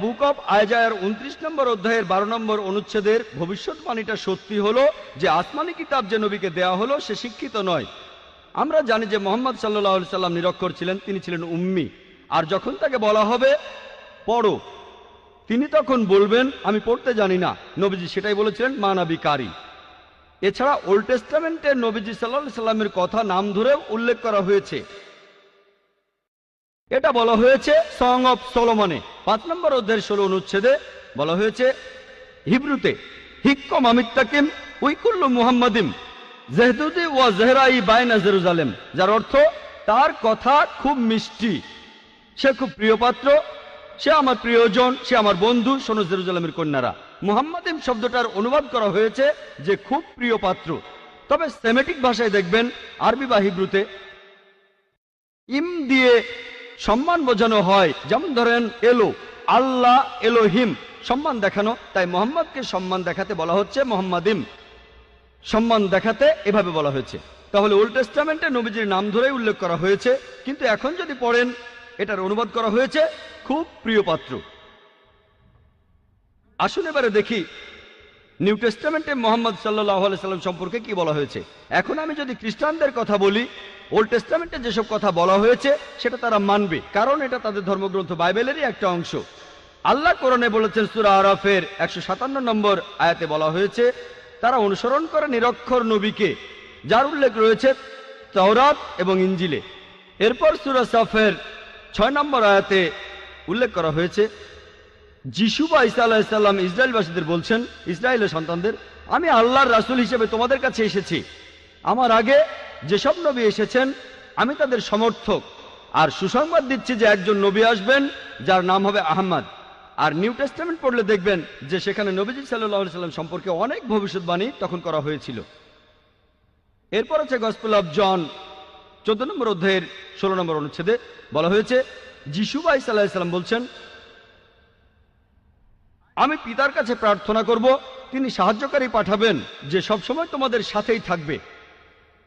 Book of আয়জায়ার 29 নম্বর অধ্যায়ের 12 নম্বর অনুচ্ছেদের ভবিষ্যৎবাণীটা সত্যি হলো যে আসমানি কিতাব যে নবীকে দেয়া হলো সে শিক্ষিত নয়। আমরা জানি যে মুহাম্মদ সাল্লাল্লাহু আলাইহি সাল্লাম নিরক্ষর ছিলেন, তিনি ছিলেন উম্মি। আর যখন তাকে বলা হবে পড়ো, তিনি তখন বলবেন আমি পড়তে জানি না। নবীজি সেটাই বলেছিলেন, মানাবি কারি। এছাড়া ওল্ড টেস্টামেন্টের নবীজি সাল্লাল্লাহু আলাইহি সাল্লামের কথা নাম ধরেও উল্লেখ করা হয়েছে। এটা বলা হয়েছে সং অফ সলোমনে 5 নম্বর অধ্যায়ের 16 অনুচ্ছেদে বলা হয়েছে হিব্রুতে, হিক্কম আমিত্তাকিম উইকুল্লু মুহাম্মাদিম জেহদুদি ওয়া জেহরাই বাইনা জেরুজালেম, যার অর্থ তার কথা খুব মিষ্টি, সে খুব প্রিয় পাত্র, সে আমার প্রিয়জন, সে আমার বন্ধু, শোনো জেরুজালেমের কন্যারা। মুহাম্মাদিম শব্দটার অনুবাদ করা হয়েছে যে খুব প্রিয় পাত্র। তবে সেমেটিক ভাষায় দেখবেন আরবি বা হিব্রুতে ইম দিয়ে সম্মান বোঝানো হয়, যেমন ধরেন এলো, আল্লাহ এলোহিম, সম্মান দেখানো। তাই মোহাম্মদকে সম্মান দেখাতে বলা হচ্ছে মোহাম্মদিম, সম্মান দেখাতে এভাবে বলা হয়েছে। তাহলে ওল্ড টেস্টামেন্টে নবীজির নাম ধরেই উল্লেখ করা হয়েছে, কিন্তু এখন যদি পড়েন এটার অনুবাদ করা হয়েছে খুব প্রিয় পাত্র। আসুন এবারে দেখি নিউ টেস্টামেন্টে মোহাম্মদ সাল্লাল্লাহু আলাইহি সাল্লাম সম্পর্কে কি বলা হয়েছে। এখন আমি যদি খ্রিস্টানদের কথা বলি, ওল্ড টেস্টামেন্টে যেসব কথা বলা হয়েছে সেটা তারা মানবে, কারণ এটা তাদের ধর্মগ্রন্থ বাইবেলেরই একটা অংশ। আল্লাহ কোরআনে বলেছেন সূরা আরাফের 157 নম্বর আয়াতে বলা হয়েছে তারা অনুসরণ করে নিরক্ষর নবীকে, যার উল্লেখ রয়েছে তাওরাত এবং ইঞ্জিলে। এরপর সূরা সাফের 6 নম্বর আয়াতে উল্লেখ করা হয়েছে যিশু বা ঈসা আলাইহিস সালাম ইসরায়েলবাসীদের বলছেন, ইসরায়েলের সন্তানদের, আমি আল্লাহর রাসূল হিসেবে তোমাদের কাছে এসেছি। আমার আগে যেসব নবী এসেছেন আমি তাদের সমর্থক, আর সুসংবাদ দিচ্ছি যে একজন নবী আসবেন যার নাম হবে আহমদ। আর নিউ টেস্টামেন্ট পড়লে দেখবেন যে সেখানে নবীজি সাল্লাল্লাহু আলাইহি সাল্লাম সম্পর্কে অনেক ভবিষ্যৎবাণী তখন করা হয়েছিল। এরপর আছে গসপেল অফ জন 14 নম্বর অধ্যায়ের 16 নম্বর অনুচ্ছেদে বলা হয়েছে যিশু বা ঈসা আলাইহিস সালাম বলছেন, আমি পিতার কাছে প্রার্থনা করব, তিনি সাহায্যকারী পাঠাবেন যে সবসময় তোমাদের সাথেই থাকবে।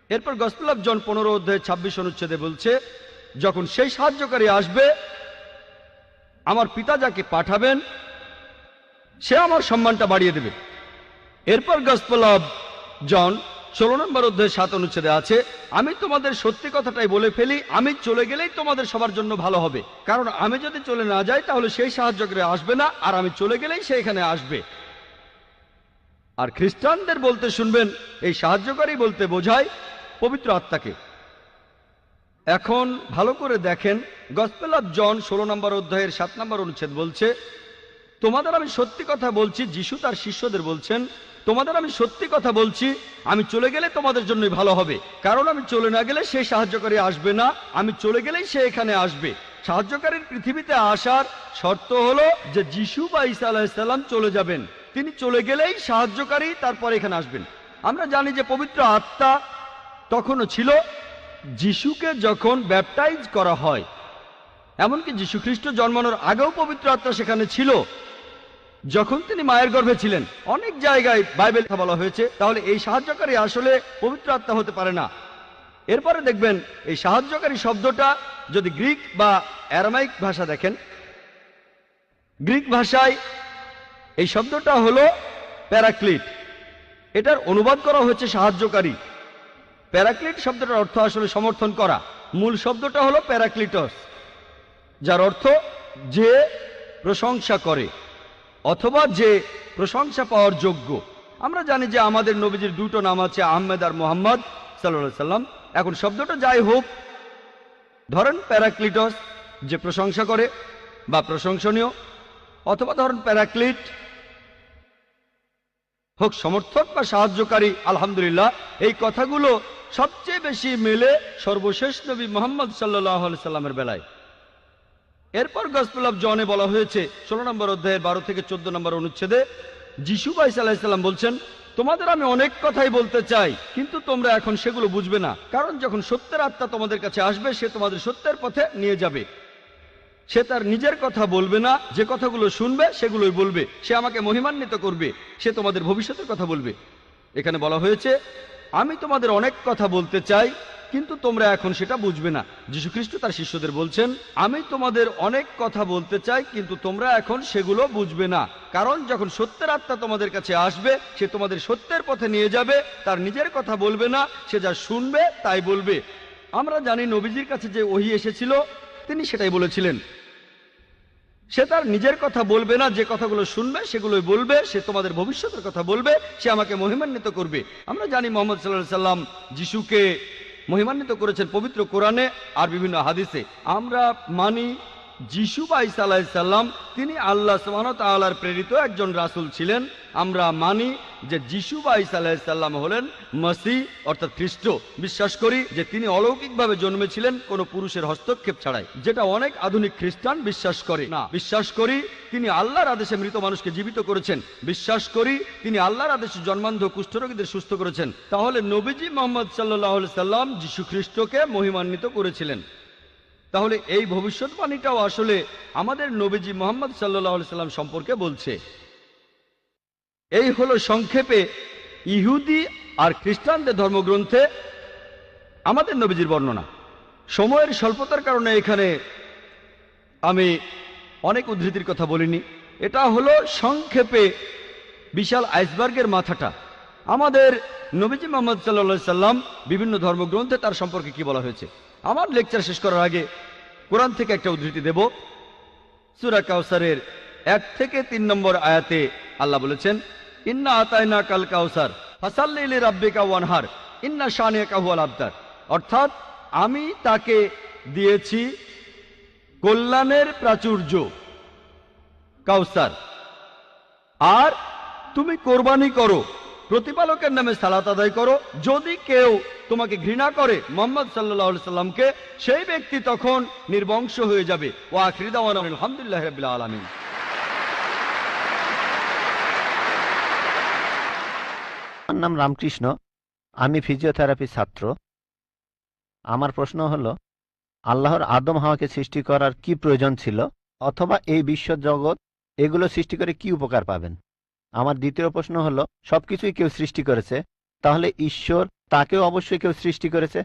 এরপর গসপেল অফ জন 15 অধ্যায় 26 অনুচ্ছেদে বলছে যখন সেই সাহায্যকারী আসবে আমার পিতা যাকে পাঠাবেন সে আমার সম্মানটা বাড়িয়ে দেবে। এরপর গসপেল অফ জন 16 নম্বর অধ্যায় 7 অনুচ্ছেদে আছে আমি তোমাদের সত্যি কথাটাই বলে ফেলি, আমি চলে গেলেই তোমাদের সবার জন্য ভালো হবে, কারণ আমি যদি চলে না যাই তাহলে সেই সাহায্যকারী আসবে না, আর আমি চলে গেলেই সে এখানে আসবে। আর খ্রিস্টানদের বলতে শুনবেন এই সাহায্যকারী বলতে বোঝায় পবিত্র আত্মাকে। এখন ভালো করে দেখেন গসপেল অফ জন 16 নম্বর অধ্যায়ের 7 নম্বর অনুচ্ছেদ বলছে তোমাদের আমি সত্যি কথা বলছি, যিশু তার শিষ্যদের বলছেন, তোমাদের আমি সত্যি কথা বলছি, আমি চলে গেলে তোমাদের জন্যই ভালো হবে, কারণ আমি চলে না গেলে সেই সাহায্যকারী আসবে না, আমি চলে গেলেই সে এখানে আসবে। সাহায্যকারীর পৃথিবীতে আসার শর্ত হলো যে যিশু বা ঈসা আলাইহিস সালাম চলে যাবেন, তিনি চলে গেলেই সাহায্যকারী তারপর এখানে আসবেন। আমরা জানি যে পবিত্র আত্মা তখনও ছিল যিশুকে যখন ব্যাপটাইজ করা হয়, এমনকি যীশু খ্রিস্ট জন্মানোর আগেও পবিত্র আত্মা সেখানে ছিল যখন তিনি মায়ের গর্ভে ছিলেন। অনেক জায়গায় বাইবেল কথা বলা হয়েছে, তাহলে এই সাহায্যকারী আসলে পবিত্র আত্মা হতে পারে না। এরপরে দেখবেন এই সাহায্যকারী শব্দটা যদি গ্রিক বা অ্যারামাইক ভাষা দেখেন, গ্রিক ভাষায় এই শব্দটা হলো প্যারাক্লিট, এটার অনুবাদ করা হয়েছে সাহায্যকারী। প্যারাক্লিট শব্দটার অর্থ আসলে সমর্থন করা, মূল শব্দটা হলো প্যারাক্লিটস, যার অর্থ যে প্রশংসা করে অথবা যে প্রশংসা পাওয়ার যোগ্য। আমরা জানি যে আমাদের নবীজির দুটো নাম আছে, আহমেদ আর মোহাম্মদ সাল্লাল্লাহু আলাইহি সাল্লাম। এখন শব্দটা যাই হোক, ধরেন প্যারাক্লিটস যে প্রশংসা করে বা প্রশংসনীয়, অথবা ধরেন প্যারাক্লিট হোক সমর্থক বা সাহায্যকারী। আলহামদুলিল্লাহ এই কথাগুলো সবচেয়ে বেশি মেলে সর্বশেষ নবী মুহাম্মদ সাল্লাল্লাহু আলাইহি সাল্লামের বেলায়। এরপর গসপেল অফ জনে বলা হয়েছে 16 নম্বর অধ্যায়ের 12 থেকে 14 নম্বর অনুচ্ছেদে যিশু বা ঈসা আলাইহিস সালাম বলছেন, তোমাদের আমি অনেক কথাই বলতে চাই, কিন্তু তোমরা এখন সেগুলো বুঝবে না, কারণ যখন সত্যের আত্মা তোমাদের কাছে আসবে সে তোমাদের সত্যের পথে নিয়ে যাবে। সে তার নিজের কথা বলবে না, যে কথাগুলো শুনবে সেগুলোই বলবে, সে আমাকে মহিমান্বিত করবে, সে তোমাদের ভবিষ্যতের কথা বলবে। এখানে বলা হয়েছে আমি তোমাদের অনেক কথা বলতে চাই, কিন্তু তোমরা এখন সেটা বুঝবে না। যীশু খ্রিস্ট তার শিষ্যদের বলছেন, আমি তোমাদের অনেক কথা বলতে চাই, কিন্তু তোমরা এখন সেগুলো বুঝবে না। কারণ যখন সত্যের আত্মা তোমাদের কাছে আসবে, সে তোমাদের সত্যের পথে নিয়ে যাবে। তার নিজের কথা বলবে না, সে যা শুনবে তাই বলবে। আমরা জানি নবীজির কাছে যে ওহী এসেছিল তিনি সেটাই বলেছিলেন। সে তার নিজের কথা বলবে না, যে কথাগুলো শুনবে সেগুলোই বলবে। সে তোমাদের ভবিষ্যতের কথা বলবে, সে আমাকে মহিমান্বিত করবে। আমরা জানি মুহাম্মদ সাল্লাল্লাহু আলাইহি সাল্লাম যিশুকে মহিমান্বিত করেছেন পবিত্র কোরআনে আর বিভিন্ন হাদিসে। আমরা মানি যিশু বা ঈসা আলাইহিস সালাম তিনি আল্লাহ সুবহানাহু ওয়া তাআলার প্রেরিত একজন রাসূল ছিলেন। আমরা মানি যে যিশু বা ঈসা আলাইহিস সালাম হলেন মসিহ অর্থাৎ খ্রিস্ট। বিশ্বাস করি যে তিনি অলৌকিকভাবে জন্মেছিলেন কোনো পুরুষের হস্তক্ষেপ ছাড়াই, যেটা অনেক আধুনিক খ্রিস্টান বিশ্বাস করে না। বিশ্বাস করি তিনি আল্লাহর আদেশে মৃত মানুষকে জীবিত করেছেন। বিশ্বাস করি তিনি আল্লাহর আদেশে জন্মান্ধ কুষ্ঠরোগীদের সুস্থ করেছেন। তাহলে নবীজি মুহাম্মদ সাল্লাল্লাহু আলাইহি সাল্লাম যিশু খ্রিস্টকে মহিমান্বিত করেছিলেন। তাহলে এই ভবিষ্যৎবাণীটাও আসলে আমাদের নবীজি মুহাম্মদ সাল্লাল্লাহু আলাইহি সাল্লাম সম্পর্কে বলছে। এই হলো সংক্ষেপে ইহুদি আর খ্রিস্টানদের ধর্মগ্রন্থে আমাদের নবীজির বর্ণনা। সময়ের স্বল্পতার কারণে এখানে আমি অনেক উদ্ধৃতির কথা বলিনি। এটা হলো সংক্ষেপে বিশাল আইসবার্গের মাথাটা। আমাদের নবীজি মুহাম্মদ সাল্লাল্লাহু আলাইহি সাল্লাম বিভিন্ন ধর্মগ্রন্থে তার সম্পর্কে কি বলা হয়েছে। আমার লেকচার শেষ করার আগে কোরআন থেকে একটা উদ্ধৃতি দেব। সূরা কাউসারের 1 থেকে 3 নম্বর আয়াতে আল্লাহ বলেছেন, ইন্না আতাইনা কাল কাউসার ফাসাল্লি লিরাব্বিকা ওয়ানহার ইন্না শানিয়াকা হুয়াল আবতার। অর্থাৎ আমি তাকে দিয়েছি কল্যাণের প্রাচুর্য কাউসার, আর তুমি কোরবানি করো, প্রতিপালকের নামে সালাত আদায় করো। যদি কেউ তোমাকে ঘৃণা করে মুহাম্মদ সাল্লাল্লাহু আলাইহি সাল্লামকে, সেই ব্যক্তি তখন নির্বংশ হয়ে যাবে। ওয়া আখিরু দাওয়ানা আলহামদুলিল্লাহি রাব্বিল আলামিন। আমার নাম রামকৃষ্ণ, আমি ফিজিওথেরাপি ছাত্র। আমার প্রশ্ন হলো, আল্লাহর আদম হাওয়াকে সৃষ্টি করার কি প্রয়োজন ছিল, অথবা এই বিশ্ব জগৎ এগুলো সৃষ্টি করে কি উপকার পাবেন? আমার দ্বিতীয় প্রশ্ন হলো, সবকিছুই কেউ সৃষ্টি করেছে, তাহলে ঈশ্বর তাকেও অবশ্যই কেউ সৃষ্টি করেছে।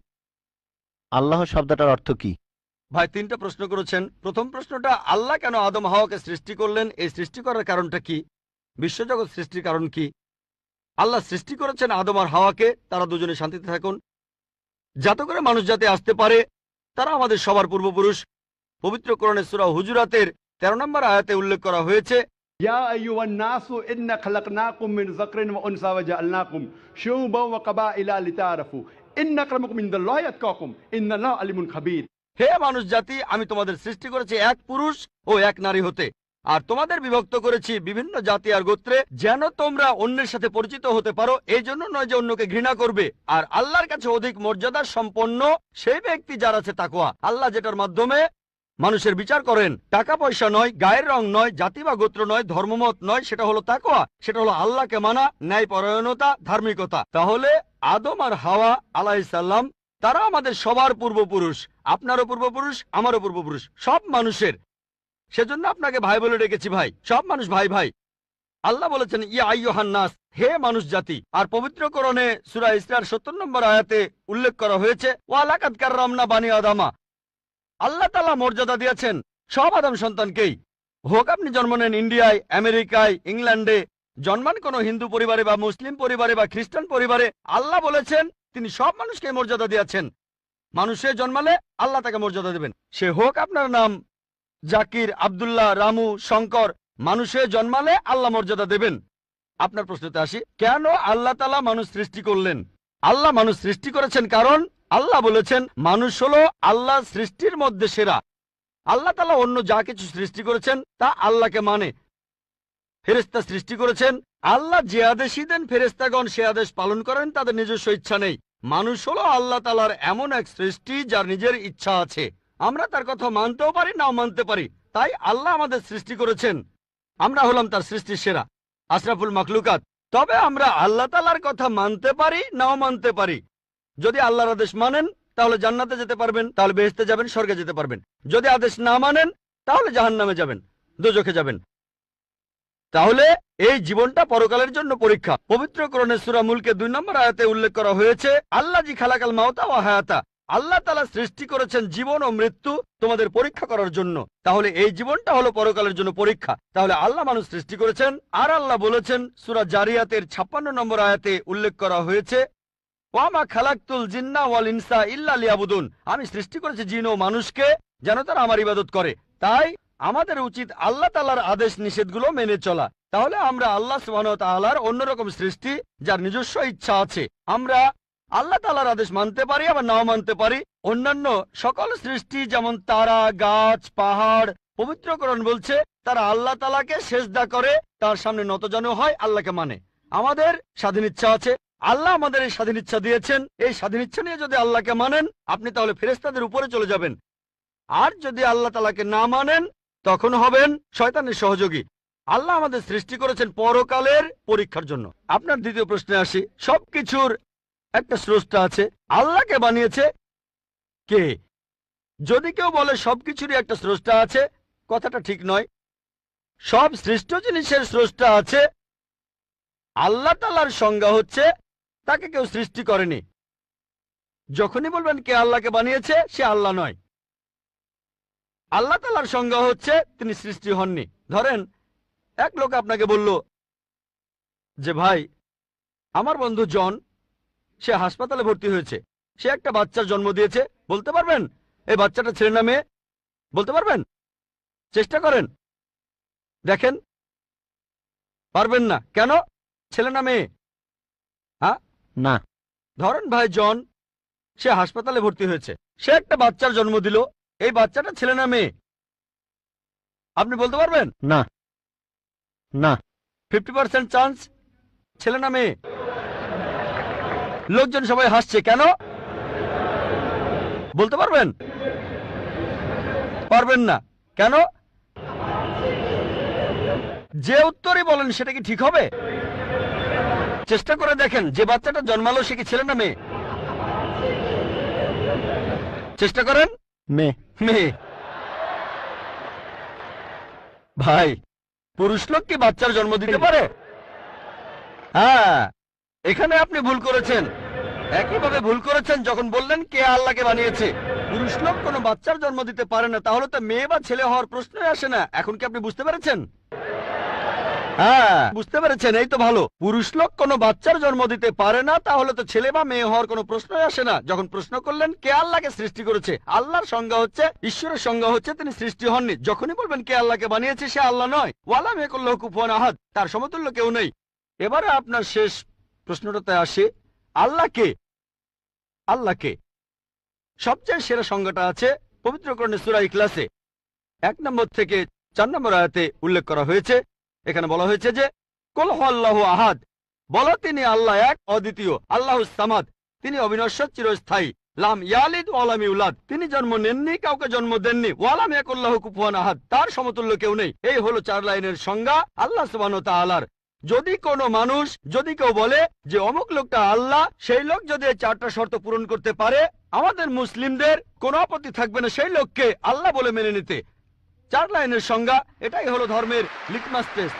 আল্লাহ শব্দটার অর্থ কি? ভাই 3টা প্রশ্ন করেছেন। প্রথম প্রশ্নটা, আল্লাহ কেন আদম হাওয়াকে সৃষ্টি করলেন, এই সৃষ্টি করার কারণটা কি, বিশ্বজগৎ সৃষ্টির কারণ কি? আল্লাহ সৃষ্টি করেছেন আদম আর হাওয়াকে, তারা দুজনে শান্তিতে থাকুন, যাতে করে মানুষ যাতে আসতে পারে। তারা আমাদের সবার পূর্বপুরুষ। পবিত্র কোরআনে সূরা হুজুরাতের 13 নম্বর আয়াতে উল্লেখ করা হয়েছে, ইয়া আইয়ুহান নাসু ইন্না খালাকনাকুম মিন যাকরিন ওয়া উনসা ওয়া জাআলনাকুম শুউবান ওয়া কাবাইলা লিতাআরাফু ইন্না আক্রামাকুম ইনদাল্লাহি আতকাকুম ইন্নাল্লাহা আলিমুন খাবীর। হে মানুষ জাতি, আমি তোমাদের সৃষ্টি করেছি এক পুরুষ ও এক নারী হতে, আর তোমাদের বিভক্ত করেছি বিভিন্ন জাতি আর গোত্রে, যেন তোমরা অন্যের সাথে পরিচিত হতে পারো। এই জন্য নয় যে অন্যকে ঘৃণা করবে। আর আল্লাহর কাছে অধিক মর্যাদা সম্পন্ন সেই ব্যক্তি যার আছে তাকওয়া। আল্লাহ যেটার মাধ্যমে মানুষের বিচার করেন, টাকা পয়সা নয়, গায়ের রং নয়, জাতি বা গোত্র নয়, ধর্মমত নয়, সেটা হলো তাকওয়া। সেটা হলো আল্লাহকে মানা, ন্যায়পরায়ণতা, ধার্মিকতা। তাহলে আদম আর হাওয়া আলাইহিস সালাম তারা আমাদের সবার পূর্বপুরুষ, আপনারও পূর্বপুরুষ, আমারও পূর্বপুরুষ, সব মানুষের। সেজন্য আপনাকে ভাই বলে ডেকেছি। ভাই, সব মানুষ ভাই ভাই। আল্লাহ বলেছেন, ইয়া আইয়ুহান নাস, হে মানুষ জাতি। আর পবিত্র কোরআনে সূরা ইসরার 70 নম্বর আয়াতে উল্লেখ করা হয়েছে, ওয়া লাকাদ কাররামনা বানি আদামা। আল্লাহ তাআলা মর্যাদা দিয়েছেন সব আদম সন্তানকেই। হোক আপনি জন্ম নেন ইন্ডিয়ায়, আমেরিকায়, ইংল্যান্ডে, জন্মান কোনো হিন্দু পরিবারে বা মুসলিম পরিবারে বা খ্রিস্টান পরিবারে, আল্লাহ বলেছেন তিনি সব মানুষকে মর্যাদা দিয়েছেন। মানুষে জন্মালে আল্লাহ তাকে মর্যাদা দেবেন। সে হোক আপনার নাম জাকির, আব্দুল্লাহ, রামু, শঙ্কর, মানুষে জন্মালে আল্লাহ মর্যাদা দেবেন। আপনার প্রশ্নতে আসি, কেন আল্লাহ তাআলা মানুষ সৃষ্টি করলেন? আল্লাহ মানুষ সৃষ্টি করেছেন কারণ আল্লাহ বলেছেন মানুষ হলো আল্লাহ সৃষ্টির মধ্যে সেরা। আল্লাহ তাআলা অন্য যা কিছু সৃষ্টি করেছেন তা আল্লাহকে মানে। ফেরেশতা সৃষ্টি করেছেন, আল্লাহ যে আদেশই দেন ফেরেশতাগণ সে আদেশ পালন করেন, তাদের নিজস্ব ইচ্ছা নেই। মানুষ হলো আল্লাহ তাআলার এমন এক সৃষ্টি যার নিজের ইচ্ছা আছে। আমরা তার কথা মানতেও পারি, নাও মানতে পারি। তাই আল্লাহ আমাদের সৃষ্টি করেছেন, আমরা হলাম তার সৃষ্টির সেরা, আশরাফুল মাখলুকাত। তবে আমরা আল্লাহ তাআলার কথা মানতে পারি, নাও মানতে পারি। যদি আল্লাহর আদেশ মানেন তাহলে জান্নাতে যেতে পারবেন, তাহলে বেহেশতে যাবেন, স্বর্গে যেতে পারবেন। যদি আদেশ না মানেন তাহলে জাহান্নামে যাবেন, দোজখে যাবেন। তাহলে এই জীবনটা পরকালের জন্য পরীক্ষা। পবিত্র কোরআনে সূরা মুলকে 2 নম্বর আয়াতে উল্লেখ করা হয়েছে, আল্লাযী খালাকাল মাউতা ওয়া হায়াতা, আল্লাহ তাআলা সৃষ্টি করেছেন জীবন ও মৃত্যু তোমাদের পরীক্ষা করার জন্য। তাহলে এই জীবনটা হলো পরকালের জন্য পরীক্ষা। তাহলে আল্লাহ মানুষ সৃষ্টি করেছেন। আর আল্লাহ বলেছেন সূরা জারিয়াতের 56 নম্বর আয়াতে উল্লেখ করা হয়েছে, ওয়ামা খালাকতুল জিন্না ওয়াল ইনসা ইল্লা লিয়াবুদুন, আমি সৃষ্টি করেছি জিন ও মানুষকে যেন তারা আমার ইবাদত করে। তাই আমাদের উচিত আল্লাহ তাআলার আদেশ নিষেধগুলো মেনে চলা। তাহলে আমরা আল্লাহ সুবহানাহু ওয়া তাআলার অন্যরকম সৃষ্টি যার নিজস্ব ইচ্ছা আছে, আমরা আল্লাহ তাআলার আদেশ মানতে পারি আবার নাও মানতে পারি। অন্যান্য সকল সৃষ্টি যেমন তারা, গাছ, পাহাড়, পবিত্রকরণ বলছে তারা আল্লাহ তাআলাকে সেজদা করে, তার সামনে নতজানু হয়, আল্লাহকে মানে। আমাদের স্বাধীন ইচ্ছা আছে, আল্লাহ আমাদের এই স্বাধীন ইচ্ছা দিয়েছেন। এই স্বাধীন ইচ্ছা নিয়ে যদি আল্লাহকে মানেন আপনি তাহলে ফেরেশতাদের উপরে চলে যাবেন। আর যদি আল্লাহ তাআলাকে না মানেন তখন হবেন শয়তানের সহযোগী। আল্লাহ আমাদের সৃষ্টি করেছেন পরকালের পরীক্ষার জন্য। আপনার দ্বিতীয় প্রশ্নে আসি, সবকিছুর একটা স্রষ্টা আছে, আল্লাহকে বানিয়েছে কে? যদি কেউ বলে সবকিছুরই একটা স্রষ্টা আছে, কথাটা ঠিক নয়। সব সৃষ্ট জিনিসের স্রষ্টা আছে। আল্লাহ তাআলার সংজ্ঞা হচ্ছে তাকে কেউ সৃষ্টি করেনি। যখনই বলবেন কে আল্লাহকে বানিয়েছে, সে আল্লাহ নয়। আল্লাহ তাআলার সংজ্ঞা হচ্ছে তিনি সৃষ্টি হননি। ধরেন এক লোক আপনাকে বলল যে ভাই, আমার বন্ধু জন, সে হাসপাতালে ভর্তি হয়েছে, সে একটা বাচ্চার জন্ম দিয়েছে। বলতে পারবেন এই বাচ্চাটা ছেলে না মেয়ে? বলতে পারবেন? চেষ্টা করেন, দেখেন। পারবেন না কেন? ছেলে না মেয়ে? হ্যাঁ না। ধরেন ভাই জন, সে হাসপাতালে ভর্তি হয়েছে, সে একটা বাচ্চার জন্ম দিল, এই বাচ্চাটা ছেলে না মেয়ে? আপনি বলতে পারবেন? না না। 50% চান্স ছেলে না মেয়ে। লোকজন সবাই হাসছে কেন? বলতে পারবেন? পারবেন না কেন? যে উত্তরই বলেন সেটা কি ঠিক হবে? চেষ্টা করে দেখেন, যে বাচ্চাটা জন্মালো সে কি ছেলে না মেয়ে? চেষ্টা করেন। মেয়ে। মেয়ে। ভাই, পুরুষ লোক কি বাচ্চার জন্ম দিতে পারে? হ্যাঁ, এখানে আপনি ভুল করেছেন। একইভাবে ভুল করেছেন যখন বললেন কে আল্লাহকে বানিয়েছে। পুরুষ লোক কোনো বাচ্চার জন্ম দিতে পারে না, তাহলে তো মেয়ে বা ছেলে হওয়ার প্রশ্নই আসে না। এখন কি আপনি বুঝতে পেরেছেন? হ্যাঁ, বুঝতে পেরেছেন, এই তো ভালো। পুরুষ লোক কোনো বাচ্চার জন্ম দিতে পারে না, তাহলে তো ছেলে বা মেয়ে হওয়ার কোনো প্রশ্নই আসে না। যখন প্রশ্ন করলেন কে আল্লাহকে সৃষ্টি করেছে, আল্লাহর সংজ্ঞা হচ্ছে, ঈশ্বরের সংজ্ঞা হচ্ছে তিনি সৃষ্টি হননি। যখনই বলবেন কে আল্লাহকে বানিয়েছে, সে আল্লাহ নয়। ওয়ালাম ইয়াকুল্লাহু কুফুয়ান আহাদ, তার সমতুল্য কেউ নেই। এবারে আপনার শেষ প্রশ্নটাতে আসে, আল্লাহ কে? আল্লাহকে সবচেয়ে সেরা সংজ্ঞাটা আছে পবিত্র কোরআনে সূরা ইখলাসে 1 নম্বর থেকে 4 নম্বর আয়াতে উল্লেখ করা হয়েছে। এখানে বলা হয়েছে যে কুল হুয়াল্লাহু আহাদ, বলো তিনি আল্লাহ এক, অদ্বিতীয়। আল্লাহুস সামাদ, তিনি অবিনশ্বর, চিরস্থায়ী। লাম ইয়ালিদ ওয়া লাম ইউলাদ, তিনি জন্ম নেননি, কাউকে জন্ম দেননি। ওয়া লাম ইয়াকুল্লাহু কুফুয়ান আহাদ, তার সমতুল্য কেউ নেই। এই হলো 4 লাইনের সংজ্ঞা আল্লাহ সুবহানাহু ওয়া তাআলার। যদি কোনো মানুষ, যদি কেউ বলে যে অমুক লোকটা আল্লাহ, সেই লোক যদি এই 4টা শর্ত পূরণ করতে পারে, আমাদের মুসলিমদের কোনো আপত্তি থাকবে না সেই লোককে আল্লাহ বলে মেনে নিতে। 4 লাইনের সংজ্ঞা, এটাই হলো ধর্মের লিটমাস টেস্ট।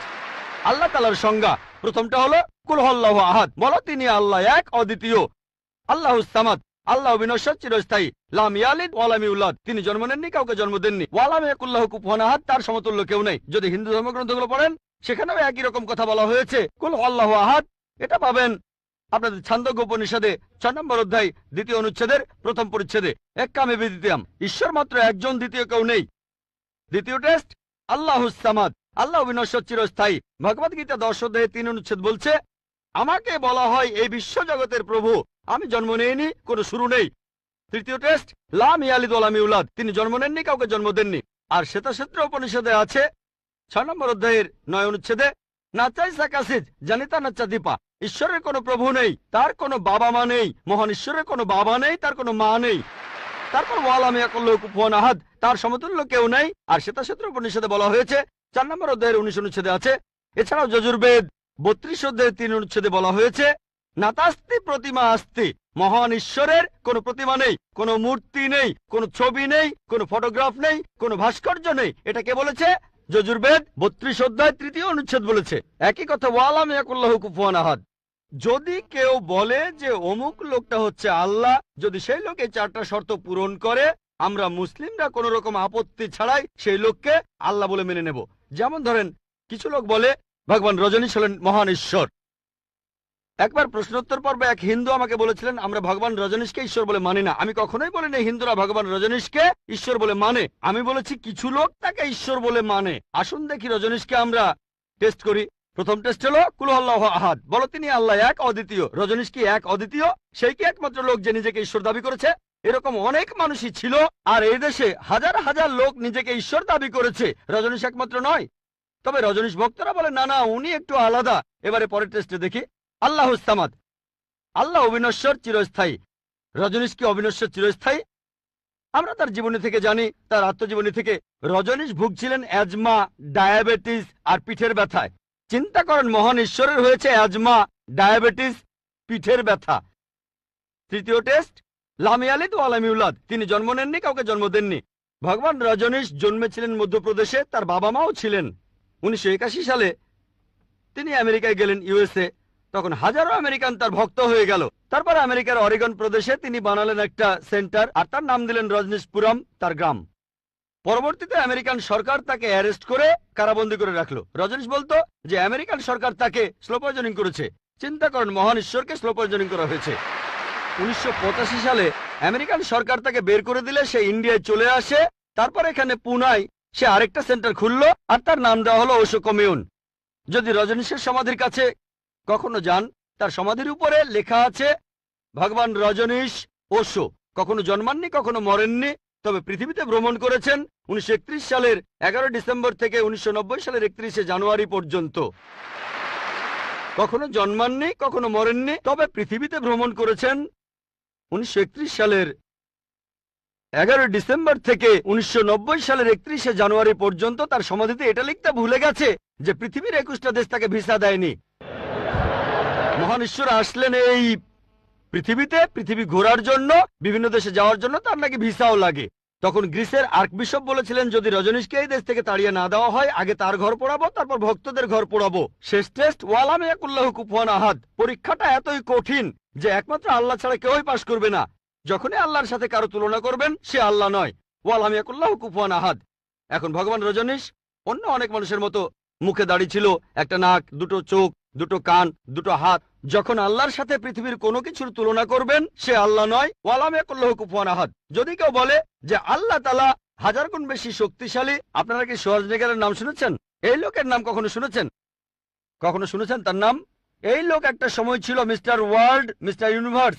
আল্লাহ তাআলার সংজ্ঞা প্রথমটা হলো কুল হুয়াল্লাহু আহাদ, বলো তিনি আল্লাহ এক, অদ্বিতীয়। আল্লাহুস সামাদ, আল্লাহ বিনশ্বর, চিরস্থায়ী। লাম ইয়ালিদ ওয়া লাম ইউলাদ, তিনি জন্ম নেননি, কাউকে জন্ম দেননি। ওয়া লাম ইয়াকুল্লাহু কুফুয়ান আহাদ, তার সমতুল্য কেউ নেই। যদি হিন্দু ধর্মগ্রন্থগুলো পড়েন সেখানেও একই রকম কথা বলা হয়েছে, কুল হুয়াল্লাহু আহাদ। এটা পাবেন আপনাদের ছান্দোগ্য উপনিষদে 6 নম্বর অধ্যায় 2য় অনুচ্ছেদের 1ম পরিচ্ছেদে। এক্কামে বিদিতাম, ঈশ্বর মাত্র একজন, দ্বিতীয় কেউ নেই। দ্বিতীয় টেস্ট আল্লাহুস সামাদ, আল্লাহ বিনশ্বর, চিরস্থায়ী। ভগবদ গীতা 10 অধ্যায়ে 3 অনুচ্ছেদ বলছে, আমাকে বলা হয় এই বিশ্ব জগতের প্রভু, আমি জন্ম নেইনি, কোনো শুরু নেই। তৃতীয় টেস্ট লাম ইয়ালিদ ওয়া লাম ইউলাদ, তিনি জন্ম নেননি, কাউকে জন্ম দেননি। আর শ্বেতাক্ষেত্র উপনিষদে আছে 6 নম্বর অধ্যায়ের 9 অনুচ্ছেদে, নাচাই সাকাসিজ জানিতা নাচা দীপা, ঈশ্বরের কোনো প্রভু নেই, তার কোনো বাবা মা নেই। মহান ঈশ্বরের কোনো বাবা নেই, তার কোনো মা নেই। তারপর ওয়া লাম ইয়াকুল্লাহু কুফুয়ান আহাদ, তার সমতুল্য কেউ নেই। আর শ্বেতাক্ষেত্র উপনিষদে বলা হয়েছে 4 নম্বর অধ্যায়ের 19 অনুচ্ছেদে আছে। এছাড়াও যজুর্বেদ 32 অধ্যায়ের 3 অনুচ্ছেদে বলা হয়েছে, নাতাস্তি প্রতিমা আস্তি, মহান ঈশ্বরের কোনো প্রতিমা নেই, কোনো মূর্তি নেই, কোনো ছবি নেই, কোনো ফটোগ্রাফ নেই, কোনো ভাস্কর্য নেই। এটা কে বলেছে? যজুর্বেদ 32 অধ্যায় 3য় অনুচ্ছেদ বলেছে। একই কথা ওয়া লাম ইয়াকুল্লাহু কুফুয়ান আহাদ। যদি কেউ বলে যে অমুক লোকটা হচ্ছে আল্লাহ, যদি সেই লোক এই 4টা শর্ত পূরণ করে, আমরা মুসলিমরা কোন রকম আপত্তি ছাড়াই সেই লোককে আল্লাহ বলে মেনে নেব। যেমন ধরেন, কিছু লোক বলে ভগবান রজনীশ হলেন মহান ঈশ্বর। একবার প্রশ্নোত্তর পর্বে এক হিন্দু আমাকে বলেছিলেন, আমরা ভগবান রজনীশকে ঈশ্বর বলে মানি না। আমি কখনোই বলিনি হিন্দুরা ভগবান রজনীশকে ঈশ্বর বলে মানে। আমি বলেছি কিছু লোক তাকে ঈশ্বর বলে মানে। আসুন দেখি রজনীশকে আমরা টেস্ট করি। প্রথম টেস্ট হলো কুল আল্লাহু আহাদ, বলো তিনি আল্লাহ এক অদ্বিতীয়। রজনীশ কি এক অদ্বিতীয়? সেই কি একমাত্র লোক যে নিজেকে ঈশ্বর দাবি করেছে? এরকম অনেক মানুষই ছিল, আর এই দেশে হাজার হাজার লোক নিজেকে ঈশ্বর দাবি করেছে, রজনীশ একমাত্র নয়। তবে রজনীশ ভক্তরা বলে না না, উনি একটু আলাদা। এবারে পরের টেস্টে দেখি। আল্লাহ সামাদ, আল্লাহ অবিনশ্বর চিরস্থায়ী। রজনীশ কি অবিনশ্বর চিরস্থায়ী? আমরা তার জীবনী থেকে জানি, তার আত্মজীবনী থেকে, রজনীশ ভুগছিলেন অ্যাজমা, ডায়াবেটিস আর পিঠের ব্যথায়। চিন্তা করেন, মহান ঈশ্বরের হয়েছে অ্যাজমা, ডায়াবেটিস, পিঠের ব্যথা। তৃতীয় টেস্ট, লাম ইয়ালিদ ওয়া লাম ইউলাদ, তিনি জন্ম নেননি, কাউকে জন্ম দেননি। ভগবান রজনীশ জন্মেছিলেন মধ্যপ্রদেশে, তার বাবা মাও ছিলেন। 1981 সালে তিনি আমেরিকায় গেলেন, ইউএসএ। তখন হাজারো আমেরিকান তার ভক্ত হয়ে গেল। তারপর আমেরিকার অরিগন প্রদেশে তিনি বানালেন একটা সেন্টার, আর তার নাম দিলেন রজনীশপুরম, তার গ্রাম। পরবর্তীতে আমেরিকান সরকার তাকে অ্যারেস্ট করে কারাবন্দী করে রাখলো। রজনীশ বলতো যে আমেরিকান সরকার তাকে স্লো পয়জনিং করেছে। চিন্তা করেন, মহান ঈশ্বরকে স্লো পয়জনিং করা হয়েছে। 1985 সালে আমেরিকান সরকার তাকে বের করে দিলে সে ইন্ডিয়ায় চলে আসে। তারপর এখানে পুনায় সে আরেকটা সেন্টার খুললো, আর তার নাম দেওয়া হলো ওশো কমিউন। যদি রজনীশের সমাধির কাছে কখনো যান, তার সমাধির উপরে লেখা আছে ভগবান রজনীশ ওশো। কখনো জন্মাননি, কখনো মরেননি, তবে পৃথিবীতে ভ্রমণ করেছেন 1931 সালের 11 ডিসেম্বর থেকে 1990 সালের 31শে জানুয়ারি পর্যন্ত। কখনো জন্মাননি, কখনো মরেননি, তবে পৃথিবীতে ভ্রমণ করেছেন 1931 সালের 11 ডিসেম্বর থেকে 1990 সালের 31শে জানুয়ারি পর্যন্ত। তার সমাধিতে এটা লিখতে ভুলে গেছে যে পৃথিবীর 21টা দেশ তাকে ভিসা দেয়নি। মহান ঈশ্বর আসলেন এই পৃথিবীতে, পৃথিবী ঘোরার জন্য, বিভিন্ন দেশে যাওয়ার জন্য তার নাকি ভিসাও লাগে। তখন গ্রিসের আর্কবিশপ বলেছিলেন, যদি রজনীশকে এই দেশ থেকে তাড়িয়ে না দেওয়া হয়, আগে তার ঘর পোড়াবো, তারপর ভক্তদের ঘর পোড়াবো। শেষ টেস্ট, ওয়ালাম ইয়াকুল্লাহু কুফুয়ান আহাদ। পরীক্ষাটা এতই কঠিন যে একমাত্র আল্লাহ ছাড়া কেউই পাশ করবে না। যখনই আল্লাহর সাথে কারো তুলনা করবেন, সে আল্লাহ নয়। ওয়ালাম ইয়াকুল্লাহু কুফুয়ান আহাদ। এখন ভগবান রজনীশ অন্য অনেক মানুষের মতো মুখে দাড়ি ছিল, একটা নাক, দুটো চোখ, দুটো কান, দুটো হাত। যখন আল্লাহর সাথে পৃথিবীর কোনো কিছুর তুলনা করবেন, সে আল্লাহ নয়। ওয়ালাম ইয়াকুল্লাহু কুফুয়ান আহাদ। যদি কেউ বলে যে আল্লাহ তাআলা হাজার গুণ বেশি শক্তিশালী, আপনারা কি শোয়ার্জনেগারের নাম শুনেছেন? এই লোকের নাম কখনো শুনেছেন? কখনো শুনেছেন তার নাম? এই লোক একটা সময় ছিল মিস্টার ওয়ার্ল্ড, মিস্টার ইউনিভার্স,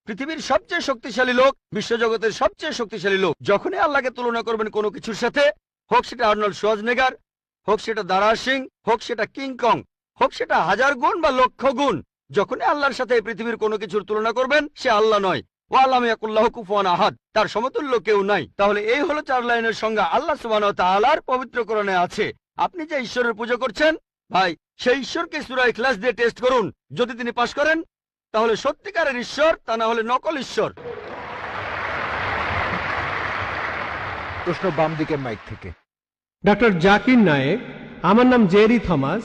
পৃথিবীর সবচেয়ে শক্তিশালী লোক, বিশ্বজগতের সবচেয়ে শক্তিশালী লোক। যখনই আল্লাহকে তুলনা করবেন কোনো কিছুর সাথে, হোক সেটা আর্নল্ড শোয়ার্জনেগার, হোক সেটা দারা সিং, হোক সেটা কিং কং, হোক সেটা হাজার গুণ বা লক্ষ গুণ, যখনই আল্লাহর সাথে পৃথিবীর কোনো কিছুর তুলনা করবেন, সে আল্লাহ নয়। ওয়ালাম ইয়াকুল্লাহু কুফুয়ান আহাদ, তার সমতুল্য কেউ নাই। তাহলে এই হলো 4 লাইনের সংজ্ঞা আল্লাহ সুবহানাহু ওয়া তাআলার পবিত্র কোরআনে আছে। আপনি যে ঈশ্বরের পূজা করছেন, ভাই, সেই ঈশ্বরকে সূরা ইখলাস দিয়ে টেস্ট করুন। যদি তিনি পাশ করেন, তাহলে সত্যিকারের ঈশ্বর, তা না হলে নকল ঈশ্বর। প্রশ্ন বাম দিকের মাইক থেকে। ডক্টর জাকির নায়েক, আমার নাম জেরি থমাস।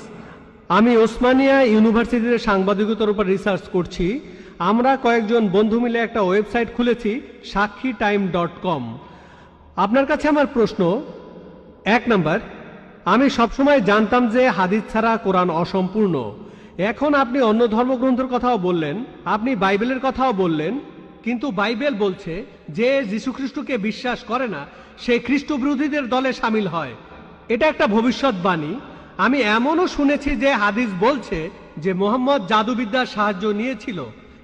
আমি ওসমানিয়া ইউনিভার্সিটিতে সাংবাদিকতার উপর রিসার্চ করছি। আমরা কয়েকজন বন্ধু মিলে একটা ওয়েবসাইট খুলেছি, সাক্ষীটাইম.com। আপনার কাছে আমার প্রশ্ন, 1 নাম্বার, আমি সবসময় জানতাম যে হাদিস ছাড়া কোরআন অসম্পূর্ণ। এখন আপনি অন্য ধর্মগ্রন্থের কথাও বললেন, আপনি বাইবেলের কথাও বললেন, কিন্তু বাইবেল বলছে যে যীশুখ্রিস্টকে বিশ্বাস করে না সে খ্রিস্ট বিরোধীদের দলে সামিল হয়। এটা একটা ভবিষ্যৎবাণী। আমি এমনও শুনেছি যে হাদিস বলছে যে মুহাম্মদ জাদুবিদ্যার সাহায্য নিয়েছিল।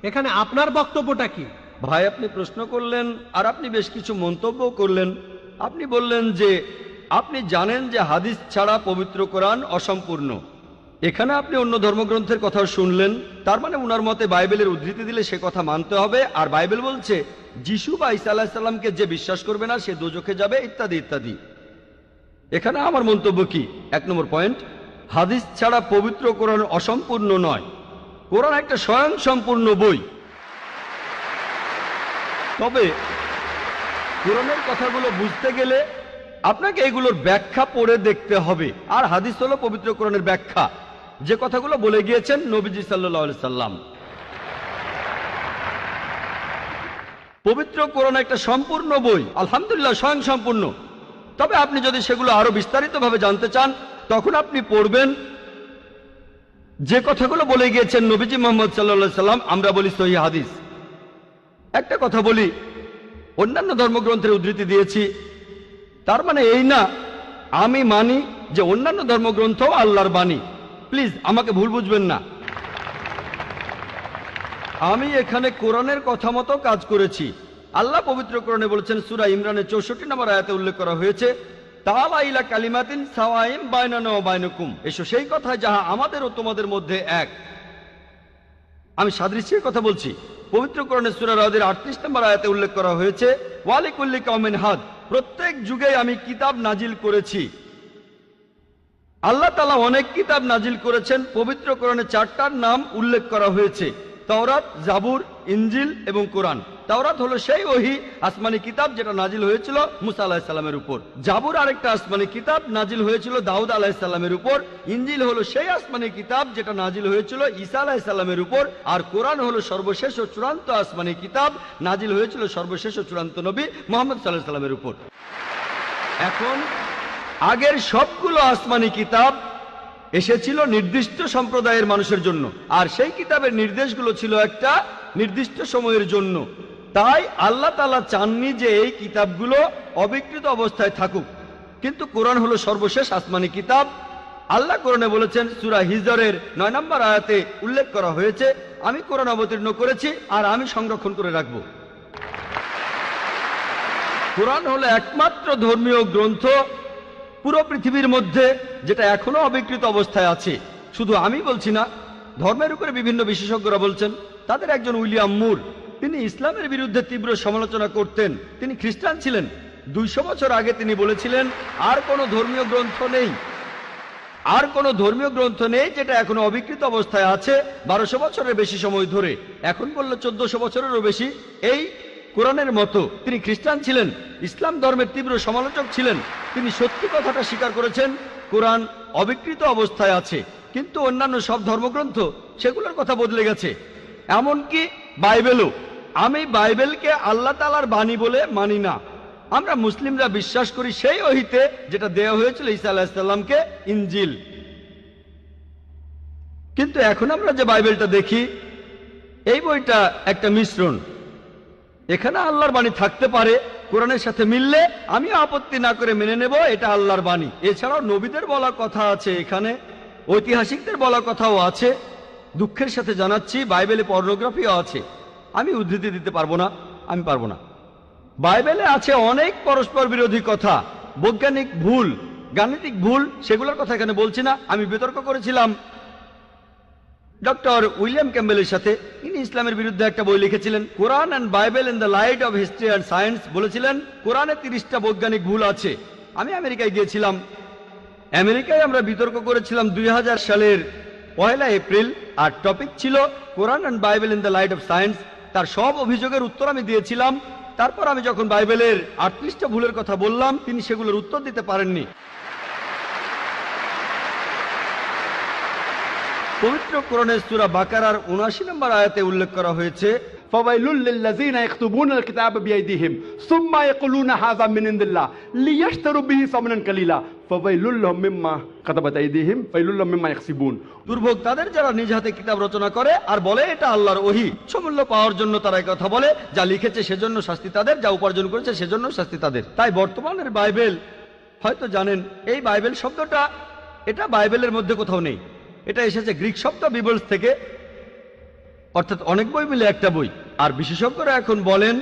এখানে আপনার বক্তব্যটা কি? ভাই, আপনি প্রশ্ন করলেন আর আপনি বেশ কিছু মন্তব্য করলেন। আপনি বললেন যে আপনি জানেন যে হাদিস ছাড়া পবিত্র কোরআন অসম্পূর্ণ। এখানে আপনি অন্য ধর্মগ্রন্থের কথাও শুনলেন। তার মানে উনার মতে বাইবেলের উদ্ধৃতি দিলে সে কথা মানতে হবে। আর বাইবেল বলছে যিশু বা ঈসা আলাইহিস সালামকে যে বিশ্বাস করবে না সে দোজখে যাবে, ইত্যাদি ইত্যাদি। এখানে আমার মন্তব্য কি? 1 নম্বর পয়েন্ট, হাদিস ছাড়া পবিত্র কোরআন অসম্পূর্ণ নয়। কোরআন একটা স্বয়ং সম্পূর্ণ বই। তবে কোরআনের কথাগুলো বুঝতে গেলে আপনাকে এগুলোর ব্যাখ্যা পড়ে দেখতে হবে। আর হাদিস হলো পবিত্র কোরআনের ব্যাখ্যা। যে কথাগুলো বলে গিয়েছেন নবীজি সাল্লাল্লাহু আলাইহি সাল্লাম। পবিত্র কোরআন একটা সম্পূর্ণ বই, আলহামদুলিল্লাহ স্বয়ং সম্পূর্ণ। তবে আপনি যদি সেগুলো আরো বিস্তারিতভাবে জানতে চান, তখন আপনি পড়বেন যে কথাগুলো বলে গিয়েছেন নবীজি মুহাম্মদ সাল্লাল্লাহু আলাইহি সাল্লাম, আমরা বলি সহিহ হাদিস। একটা কথা বলি, অন্যান্য ধর্মগ্রন্থের উদ্ধৃতি দিয়েছি, তার মানে এই না আমি মানি যে অন্যান্য ধর্মগ্রন্থ আল্লাহর বাণী। প্লিজ আমাকে ভুল বুঝবেন না। আমি এখানে কোরআনের কথা মতো কাজ করেছি। আল্লাহ পবিত্র কোরআনে বলেছেন, সূরা ইমরানের 64 নম্বর আয়াতে উল্লেখ করা হয়েছে, তাআলা ইলা কালিমাতিন সাওয়াইন বাইনানা ওয়া বাইনাকুম, এসো সেই কথা যাহা আমাদের ও তোমাদের মধ্যে এক। আমি সাদৃশ্যের কথা বলছি। পবিত্র কোরআনে সূরা রাদের 38 নম্বর আয়াতে উল্লেখ করা হয়েছে, ওয়ালিকুল্লি কওমিন হাদ, প্রত্যেক যুগে আমি কিতাব নাজিল করেছি। আল্লাহ তাআলা অনেক কিতাব নাজিল করেছেন। পবিত্র কোরআনে 4টার নাম উল্লেখ করা হয়েছে, তাওরাত, জাবুর, ইনজিল এবং কোরআন। তাওরাত হলো সেই ওহী আসমানি কিতাব যেটা নাজিল হয়েছিল মুসা আলাইহিস সালামের উপর। জাবুর আরেকটা আসমানি কিতাব নাজিল হয়েছিল দাউদ আলাইহিস সালামের উপর। ইনজিল হলো সেই আসমানি কিতাব যেটা নাজিল হয়েছিল ঈসা আলাইহিস সালামের উপর। আর কোরআন হলো সর্বশেষ ও চূড়ান্ত আসমানি কিতাব, নাজিল হয়েছিল সর্বশেষ ও চূড়ান্ত নবী মুহাম্মদ সাল্লাল্লাহু আলাইহি সাল্লামের উপর। এখন আগের সবগুলো আসমানি কিতাব এসেছিল নির্দিষ্ট সম্প্রদায়ের মানুষের জন্য, আর সেই কিতাবের নির্দেশগুলো ছিল একটা নির্দিষ্ট সময়ের জন্য। তাই আল্লাহ তাআলা চাননি যে এই কিতাবগুলো অবিকৃত অবস্থায় থাকুক। কিন্তু কোরআন হলো সর্বশেষ আসমানি কিতাব। আল্লাহ কোরআনে বলেছেন, সূরা হিজরের 9 নম্বর আয়াতে উল্লেখ করা হয়েছে, আমি কোরআন অবতীর্ণ করেছি আর আমি সংরক্ষণ করে রাখব। কোরআন হলো একমাত্র ধর্মীয় গ্রন্থ পুরো পৃথিবীর মধ্যে যেটা এখনো অবিকৃত অবস্থায় আছে। শুধু আমি বলছি না, ধর্মের উপরে বিভিন্ন বিশেষজ্ঞরা বলছেন। তাদের একজন উইলিয়াম মুর, তিনি ইসলামের বিরুদ্ধে তীব্র সমালোচনা করতেন। তিনি খ্রিস্টান ছিলেন। 200 বছর আগে তিনি বলেছিলেন, আর কোনো ধর্মীয় গ্রন্থ নেই, আর কোনো ধর্মীয় গ্রন্থ নেই যেটা এখনো অবিকৃত অবস্থায় আছে 1200 বছরের বেশি সময় ধরে। এখন বললে 1400 বছরেরও বেশি। এই কোরআনের মতো তিনি খ্রিস্টান ছিলেন, ইসলাম ধর্মের তীব্র সমালোচক ছিলেন। তিনি সত্যি কথাটা স্বীকার করেছেন, কোরআন অবিকৃত অবস্থায় আছে। কিন্তু অন্যান্য সব ধর্মগ্রন্থ সেগুলোর কথা বদলে গেছে, এমনকি বাইবেলও। আমি বাইবেলকে আল্লাহ তাআলার বাণী বলে মানি না। আমরা মুসলিমরা বিশ্বাস করি সেই ওহীতে যেটা দেওয়া হয়েছিল ঈসা আলাইহিস সালামকে, ইনজিল। কিন্তু এখন আমরা যে বাইবেলটা দেখি, এই বইটা একটা মিশ্রণ। এখানে আল্লাহর বাণী থাকতে পারে, কোরআনের সাথে মিললে আমি আপত্তি না করে মেনে নেব এটা আল্লাহর বাণী। এছাড়াও নবীদের বলা কথা আছে, এখানে ঐতিহাসিকদের বলা কথাও আছে। দুঃখের সাথে জানাচ্ছি, বাইবেলে পর্নোগ্রাফিও আছে। আমি উদ্ধৃতি দিতে পারবো না, আমি পারবো না। বাইবেলে আছে অনেক পরস্পর বিরোধী কথা, বৈজ্ঞানিক ভুল, গাণিতিক ভুল, সেগুলোর কথা এখানে বলছি না। আমি বিতর্ক করেছিলাম ডক্টর উইলিয়াম ক্যাম্বেলের সাথে। তিনি ইসলামের বিরুদ্ধে একটা বই লিখেছিলেন, Quran and Bible in the light of history and science. বলেছিলেন কোরআনে 30টা বৈজ্ঞানিক ভুল আছে। আমি আমেরিকায় গিয়েছিলাম। আমেরিকায় আমরা বিতর্ক করেছিলাম 2000 সালের 1 এপ্রিল, আর টপিক ছিল Quran and Bible in the light of science. তার সব অভিযোগের উত্তর আমি দিয়েছিলাম। তারপর আমি যখন বাইবেলের 38টা ভুলের কথা বললাম, তিনি সেগুলোর উত্তর দিতে পারেননি। পবিত্র কোরআনের সূরা বাকারার 79 নম্বর আয়াতে উল্লেখ করা হয়েছে, فويل للذين يكتبون الكتاب بأيديهم ثم يقولون هذا من عند الله ليشتروا به ثمنا قليلا فويل لهم مما كتبت أيديهم ويل لهم مما يكسبون। দুর্ভোগ তাদের যারা নিজ হাতে কিতাব রচনা করে আর বলে এটা আল্লাহর ওহী। উচ্চমূল্য পাওয়ার জন্য তারা এই কথা বলে, যা লিখেছে সেজন্য শাস্তি তাদের, যা উপার্জন করেছে সেজন্য শাস্তি তাদের। তাই বর্তমানের বাইবেল, হয়তো জানেন এই বাইবেল শব্দটা এটা বাইবেলের মধ্যে কোথাও নেই। এটা এসেছে গ্রিক শব্দ বিবলস থেকে, অর্থাৎ অনেক বই মিলে একটা বই। আর বিশেষজ্ঞরা এখন বলেন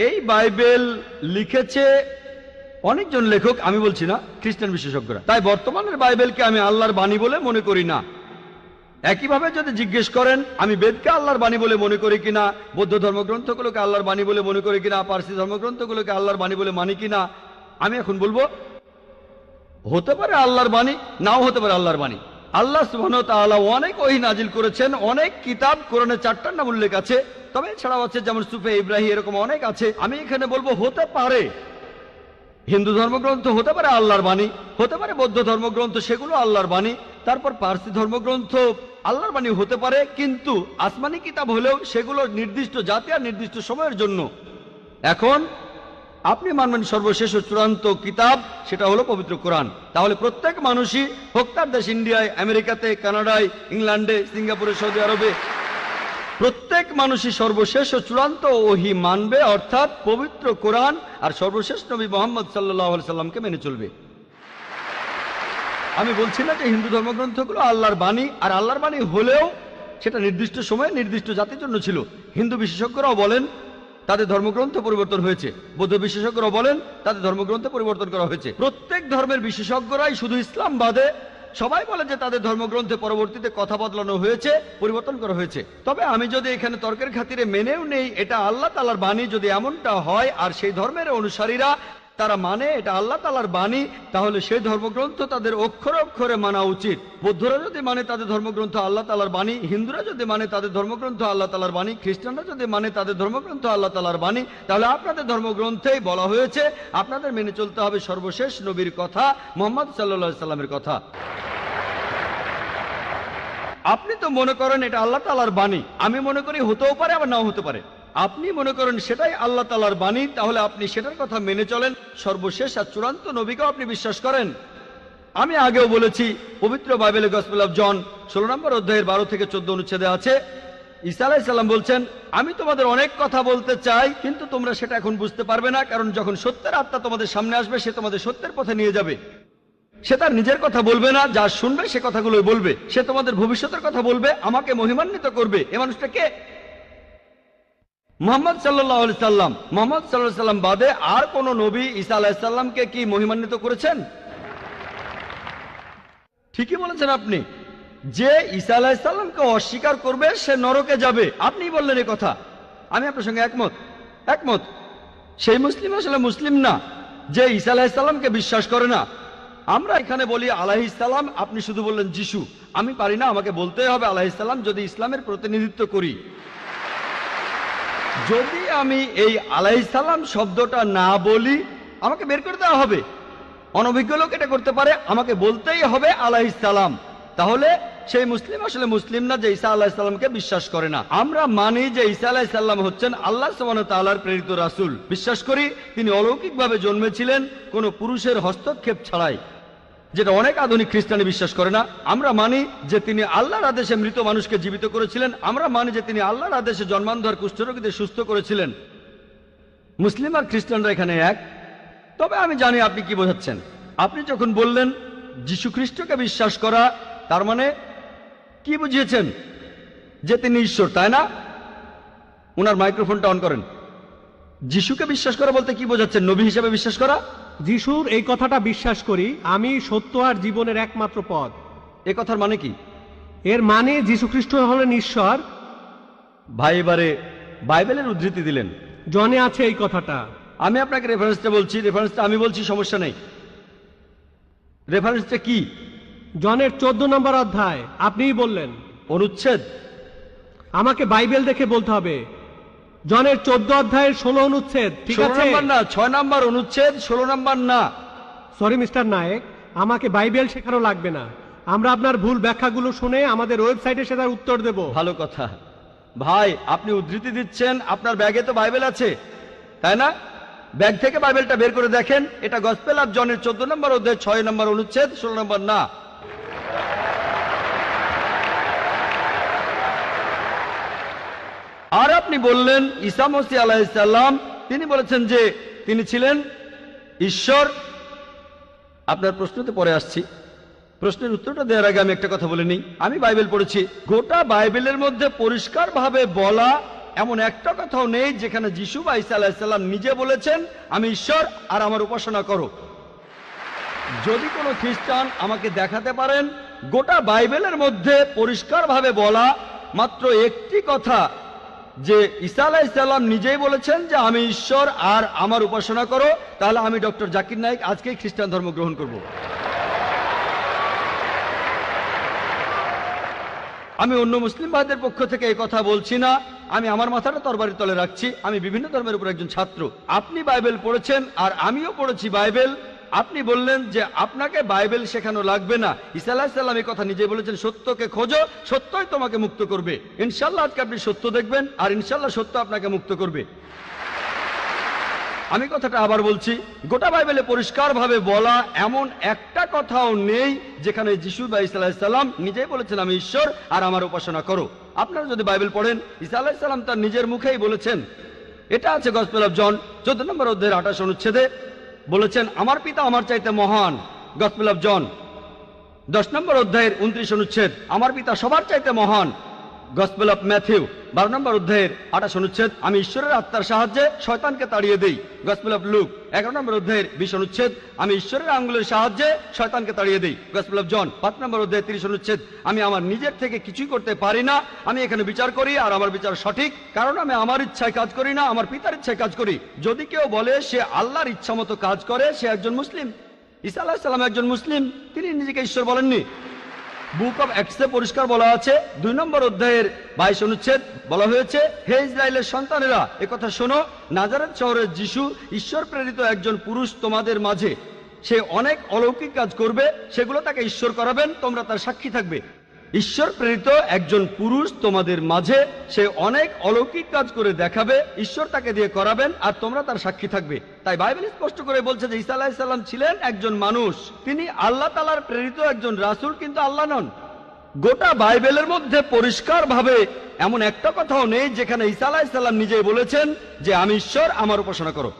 এই বাইবেল লিখেছে অনেকজন লেখক, আমি বলছি না, খ্রিস্টান বিশেষজ্ঞরা। তাই বর্তমানের বাইবেলকে আমি আল্লাহর বাণী বলে মনে করি না। একইভাবে যদি জিজ্ঞেস করেন আমি বেদকে আল্লাহর বাণী বলে মনে করি কিনা, বৌদ্ধ ধর্মগ্রন্থগুলোকে আল্লাহর বাণী বলে মনে করি কিনা, পারসি ধর্মগ্রন্থগুলোকে আল্লাহর বাণী বলে মানি কিনা, আমি এখন বলবো হতে পারে আল্লাহর বাণী, নাও হতে পারে আল্লাহর বাণী। আল্লাহ সুবহানাহু ওয়া তাআলা অনেক ওহী নাজিল করেছেন, অনেক কিতাব, কোরআনে 4টার নাম উল্লেখ আছে। তবে এছাড়াও আছে যেমন সুফে ইব্রাহিম, এরকম অনেক আছে। আমি এখানে বলবো হতে পারে হিন্দু ধর্মগ্রন্থ হতে পারে আল্লাহর বাণী, হতে পারে বৌদ্ধ ধর্মগ্রন্থ সেগুলো আল্লাহর বাণী। তারপর পার্সি ধর্মগ্রন্থ আল্লাহর বাণী হতে পারে, কিন্তু আসমানি কিতাব হলেও সেগুলো নির্দিষ্ট জাতি আর নির্দিষ্ট সময়ের জন্য। এখন আপনি মানবেন সর্বশেষ ও চূড়ান্ত কিতাব, সেটা হলো পবিত্র কোরআন। তাহলে প্রত্যেক মানুষই, হোক তার দেশ ইন্ডিয়ায়, আমেরিকাতে, কানাডায়, ইংল্যান্ডে, সিঙ্গাপুরে, সৌদি আরবে, প্রত্যেক মানুষই সর্বশেষ ও চূড়ান্ত ওহী মানবে, অর্থাৎ পবিত্র কোরআন আর সর্বশেষ নবী মুহাম্মদ সাল্লাল্লাহু আলাইহি সাল্লামকে মেনে চলবে। আমি বলছি না যে হিন্দু ধর্মগ্রন্থগুলো আল্লাহর বাণী, আর আল্লাহর বাণী হলেও সেটা নির্দিষ্ট সময়ে নির্দিষ্ট জাতির জন্য ছিল। হিন্দু বিশেষজ্ঞরাও বলেন তাদের ধর্মগ্রন্থ পরিবর্তন হয়েছে, বৌদ্ধ বিশেষজ্ঞরাও বলেন তাদের ধর্মগ্রন্থ পরিবর্তন করা হয়েছে। প্রত্যেক ধর্মের বিশেষজ্ঞরাই, শুধু ইসলাম বাদে সবাই বলে যে তাদের ধর্মগ্রন্থে পরবর্তীতে কথা বদলানো হয়েছে, পরিবর্তন করা হয়েছে। তবে আমি যদি এখানে তর্কের খাতিরে মেনেও নেই এটা আল্লাহ তাআলার বাণী, যদি এমনটা হয় আর সেই ধর্মের অনুসারীরা তারা মানে এটা আল্লাহ তাআলার বাণী, তাহলে সেই ধর্মগ্রন্থ তাদের অক্ষরে অক্ষরে মানা উচিত। বৌদ্ধরা যদি মানে তাদের ধর্মগ্রন্থ আল্লাহ তাআলার বাণী, হিন্দুরা যদি মানে তাদের ধর্মগ্রন্থ আল্লাহ তাআলার বাণী, খ্রিস্টানরা যদি মানে তাদের ধর্মগ্রন্থ আল্লাহ তাআলার বাণী, তাহলে আপনাদের ধর্মগ্রন্থেই বলা হয়েছে আপনাদের মেনে চলতে হবে সর্বশেষ নবীর কথা, মুহাম্মদ সাল্লাল্লাহু আলাইহি সাল্লামের কথা। আপনি তো মনে করেন এটা আল্লাহ তাআলার বাণী, আমি মনে করি হতেও পারে আবার নাও হতে পারে। আপনি মনে করেন সেটাই আল্লাহ তাআলার বাণী, তাহলে আপনি সেটার কথা মেনে চলেন। সর্বশেষ আর চূড়ান্ত নবীকেও আপনি বিশ্বাস করেন। আমি আগেও বলেছি, পবিত্র বাইবেলে গসপেল অফ জন 16 নম্বর অধ্যায়ের 12 থেকে 14 অনুচ্ছেদে আছে, ঈসা আলাইহিস সালাম বলছেন, আমি তোমাদের অনেক কথা বলতে চাই, কিন্তু তোমরা সেটা এখন বুঝতে পারবে না, কারণ যখন সত্যের আত্মা তোমাদের সামনে আসবে সে তোমাদের সত্যের পথে নিয়ে যাবে। সে তার নিজের কথা বলবে না, যা শুনবে সে কথাগুলোই বলবে। সে তোমাদের ভবিষ্যতের কথা বলবে, আমাকে মহিমান্বিত করবে। এ মানুষটা কে? মুহাম্মদ সাল্লাল্লাহু আলাইহি সাল্লাম। মুহাম্মদ সাল্লাল্লাহু আলাইহি সাল্লাম বাদে আর কোন নবী ঈসা আলাইহিস সালামকে কি মহিমান্বিত করেছেন? ঠিকই বলেছেন আপনি, যে ঈসা আলাইহিস সালামকে অস্বীকার করবে সে নরকে যাবে। আপনি বললেন এই কথা, আমি আপনার সঙ্গে একমত। সেই মুসলিম আসলে মুসলিম না যে ঈসা আলাইহিস সালামকে বিশ্বাস করে না। আমরা এখানে বলি আলাইহিস সালাম, আপনি শুধু বললেন যিশু। আমি পারি না, আমাকে বলতেই হবে আলাইহিস সালাম যদি ইসলামের প্রতিনিধিত্ব করি। যদি আমি এই আলাইহিস সালাম শব্দটা না বলি আমাকে বের করে দেওয়া হবে। অনভিজ্ঞ লোক এটা করতে পারে, আমাকে বলতেই হবে আলাইহিস সালাম। তাহলে সেই মুসলিম আসলে মুসলিম না যে ঈসা আলাইহিস সালামকে বিশ্বাস করে না। আমরা মানি যে ঈসা আলাইহিস সালাম হচ্ছেন আল্লাহ সুবহানাহু ওয়া তাআলার প্রেরিত রাসূল। বিশ্বাস করি তিনি অলৌকিকভাবে জন্মেছিলেন, কোনো পুরুষের হস্তক্ষেপ ছাড়াই, যেটা অনেক আধুনিক খ্রিস্টানি বিশ্বাস করে না। আমরা মানি যে তিনি আল্লাহর আদেশে মৃত মানুষকে জীবিত করেছিলেন। আমরা মানি যে তিনি আল্লাহর আদেশে জন্মান্ধর কুষ্ঠরোগীদের সুস্থ করেছিলেন। মুসলিম আর খ্রিস্টানরা এখানে এক। তবে আমি জানি আপনি কি বোঝাচ্ছেন। আপনি যখন বললেন যীশু খ্রিস্টকে বিশ্বাস করা, তার মানে কি বুঝিয়েছেন? যে তিনি ঈশ্বর, তাই না? ওনার মাইক্রোফোনটা অন করেন। যিশুকে বিশ্বাস করা বলতে কি বোঝাচ্ছেন? নবী হিসেবে বিশ্বাস করা? যিশুর এই কথাটা বিশ্বাস করি, আমি সত্য আর জীবনের একমাত্র পথ। এ কথার মানে কি? এর মানে যীশু খ্রিস্ট হলেন ঈশ্বর। ভাই এবারে বাইবেলের উদ্ধৃতি দিলেন। জনে আছে এই কথাটা। আমি আপনাকে রেফারেন্সটা বলছি, রেফারেন্সটা আমি বলছি, সমস্যা নেই। রেফারেন্সটা কি? জনের 14 নম্বর অধ্যায়। আপনিই বললেন। অনুচ্ছেদ? আমাকে বাইবেল দেখে বলতে হবে। জনের 14 অধ্যায়ের 16 অনুচ্ছেদ। ঠিক 16 আছে? নম্বর না, 6 নম্বর অনুচ্ছেদ, 16 নম্বর না। সরি মিস্টার নায়েক, আমাকে বাইবেল শেখানো লাগবে না। আমরা আপনার ভুল ব্যাখ্যাগুলো শুনে আমাদের ওয়েবসাইটে সেটার উত্তর দেব। ভালো কথা। ভাই আপনি উদ্ধৃতি দিচ্ছেন, আপনার ব্যাগে তো বাইবেল আছে, তাই না? ব্যাগ থেকে বাইবেলটা বের করে দেখেন। এটা গসপেল অফ জনের 14 নম্বর অধ্যায় 6 নম্বর অনুচ্ছেদ, 16 নম্বর না। আর আপনি বললেন ঈসা মসীহ আলাইহিস সালাম, তিনি বলেছেন যে তিনি ছিলেন ঈশ্বর। আপনার প্রশ্নতে পরে আসছি। প্রশ্নের উত্তরটা দেওয়ার আগে আমি একটা কথা বলে নিই। আমি বাইবেল পড়েছি, গোটা বাইবেলের মধ্যে পরিষ্কারভাবে বলা এমন একটা কথাও নেই যেখানে যিশু বা ঈসা আলাইহিস সালাম নিজে বলেছেন আমি ঈশ্বর আর আমার উপাসনা করো। যদি কোনো খ্রিস্টান আমাকে দেখাতে পারেন গোটা বাইবেলের মধ্যে পরিষ্কারভাবে বলা মাত্র একটি কথা যে ঈসা আলাইহিস সালাম নিজেই বলেছেন যে আমি ঈশ্বর আর আমার উপাসনা করো, তাহলে আমি ডক্টর জাকির নায়েক আজকেই খ্রিস্টান ধর্ম গ্রহণ করব। আমি অন্য মুসলিম ভাইদের পক্ষ থেকে এই কথা বলছি না। আমি আমার মাথাটা তরবারির তলে রাখছি। আমি বিভিন্ন ধর্মের উপর একজন ছাত্র। আপনি বাইবেল পড়েছেন আর আমিও পড়েছি বাইবেল। আপনি বললেন যে আপনাকে বাইবেল শেখানো লাগবে না। ঈসা আলাইহিস সালাম এই কথা নিজে বলেছেন, সত্যকে খোঁজো, সত্যই তোমাকে মুক্ত করবে। ইনশাআল্লাহ আজকে আপনি সত্য দেখবেন, আর ইনশাআল্লাহ সত্য আপনাকে মুক্ত করবে। আমি কথাটা আবার বলছি, গোটা বাইবেলে পরিষ্কারভাবে বলা এমন একটা কথাও নেই যেখানে যিশু বা ঈসা আলাইহিস সালাম নিজেই বলেছেন আমি ঈশ্বর আর আমার উপাসনা করো। আপনারা যদি বাইবেল পড়েন, ঈসা আলাইহিস সালাম তার নিজের মুখেই বলেছেন। এটা আছে গসপেল অফ জন 14 নম্বর অধ্যায়ের 28 অনুচ্ছেদে, বলেছেন আমার পিতা আমার চাইতে মহান। গসপেল অফ জন 10 নম্বর অধ্যায়ের 29 অনুচ্ছেদ, আমার পিতা সবার চাইতে মহান। গসপেল অফ ম্যাথিউ 12 নম্বর অধ্যায়ের 28 অনুচ্ছেদ, আমি ঈশ্বরের আত্মার সাহায্যে শয়তানকে তাড়িয়ে দেই। গসপেল অফ লুক 11 নম্বর অধ্যায়ের 20 অনুচ্ছেদ, আমি ঈশ্বরের আঙ্গুলের সাহায্যে শয়তানকে তাড়িয়ে দেই। গসপেল অফ জন 5 নম্বর অধ্যায়ের 30 অনুচ্ছেদ, আমি আমার নিজের থেকে কিছুই করতে পারি না, আমি এখানে বিচার করি আর আমার বিচার সঠিক, কারণ আমি আমার ইচ্ছায় কাজ করি না, আমার পিতার ইচ্ছায় কাজ করি। যদি কেউ বলে সে আল্লাহর ইচ্ছা মতো কাজ করে, সে একজন মুসলিম। ঈসা আলাইহিস সালাম একজন মুসলিম, তিনি নিজেকে ঈশ্বর বলেননি। বুক অব অ্যাক্টসে পরিষ্কার বলা আছে 2 নম্বর অধ্যায়ের 22 অনুচ্ছেদ, বলা হয়েছে হে ইসরায়েলের সন্তানেরা, একথা শোনো, নাজারেত শহরের যিশু ঈশ্বর প্রেরিত একজন পুরুষ তোমাদের মাঝে, সে অনেক অলৌকিক কাজ করবে, সেগুলো তাকে ঈশ্বর করাবেন, তোমরা তার সাক্ষী থাকবে। ঈশ্বর প্রেরিত একজন পুরুষ তোমাদের মাঝে, সে অনেক অলৌকিক কাজ করে দেখাবে, ঈশ্বর তাকে দিয়ে করাবেন আর তোমরা তার সাক্ষী থাকবে। তাই বাইবেল স্পষ্ট করে বলছে যে ঈসা আলাইহিস সালাম ছিলেন একজন মানুষ, তিনি আল্লাহ তাআলার প্রেরিত একজন রাসূল, কিন্তু আল্লাহ নন। গোটা বাইবেলের মধ্যে পরিষ্কারভাবে এমন একটা কথাও নেই যেখানে ঈসা আলাইহিস সালাম নিজেই বলেছেন যে আমি ঈশ্বর, আমার উপাসনা করো।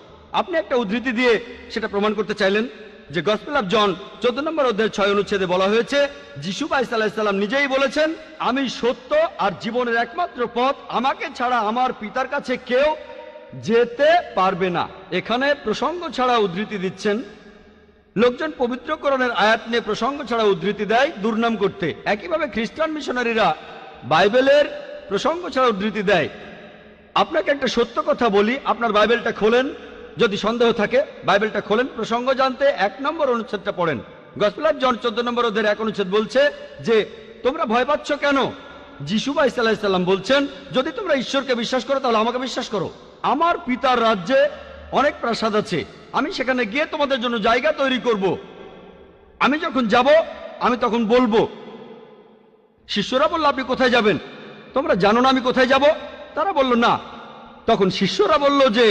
আপনি একটা উদ্ধৃতি দিয়ে সেটা প্রমাণ করতে চাইলেন যে গসপেল অফ জন 14 নম্বর অধ্যায়ের 6 অনুচ্ছেদে বলা হয়েছে যিশু ঈসা আলাইহিস সালাম নিজেই বলেছেন আমি সত্য আর জীবনের একমাত্র পথ, আমাকে ছাড়া আমার পিতার কাছে কেউ যেতে পারবে না। এখানে প্রসঙ্গ ছাড়া উদ্ধৃতি দিচ্ছেন। লোকজন পবিত্র কোরআনের আয়াত নিয়ে প্রসঙ্গ ছাড়া উদ্ধৃতি দেয় দুর্নাম করতে। একইভাবে খ্রিস্টান মিশনারিরা বাইবেলের প্রসঙ্গ ছাড়া উদ্ধৃতি দেয়। আপনাকে একটা সত্য কথা বলি, আপনার বাইবেলটা খোলেন, যদি সন্দেহ থাকে বাইবেলটা খোলেন, প্রসঙ্গ জানতে 1 নম্বর অনুচ্ছেদটা পড়েন। গসপেল অফ জন 14 নম্বর অধ্যায়ের 1 অনুচ্ছেদ বলছে যে তোমরা ভয় পাচ্ছ কেন? যিশু ঈসা আলাইহিস সালাম বলছেন যদি তোমরা ঈশ্বরকে বিশ্বাস করো তাহলে আমাকে বিশ্বাস করো। আমার পিতার রাজ্যে অনেক প্রাসাদ আছে, আমি সেখানে গিয়ে তোমাদের জন্য জায়গা তৈরি করব। আমি যখন যাব আমি তখন বলবো। শিষ্যরা বলল আপনি কোথায় যাবেন? তোমরা জানো না আমি কোথায় যাব? তারা বলল না। তখন শিষ্যরা বলল যে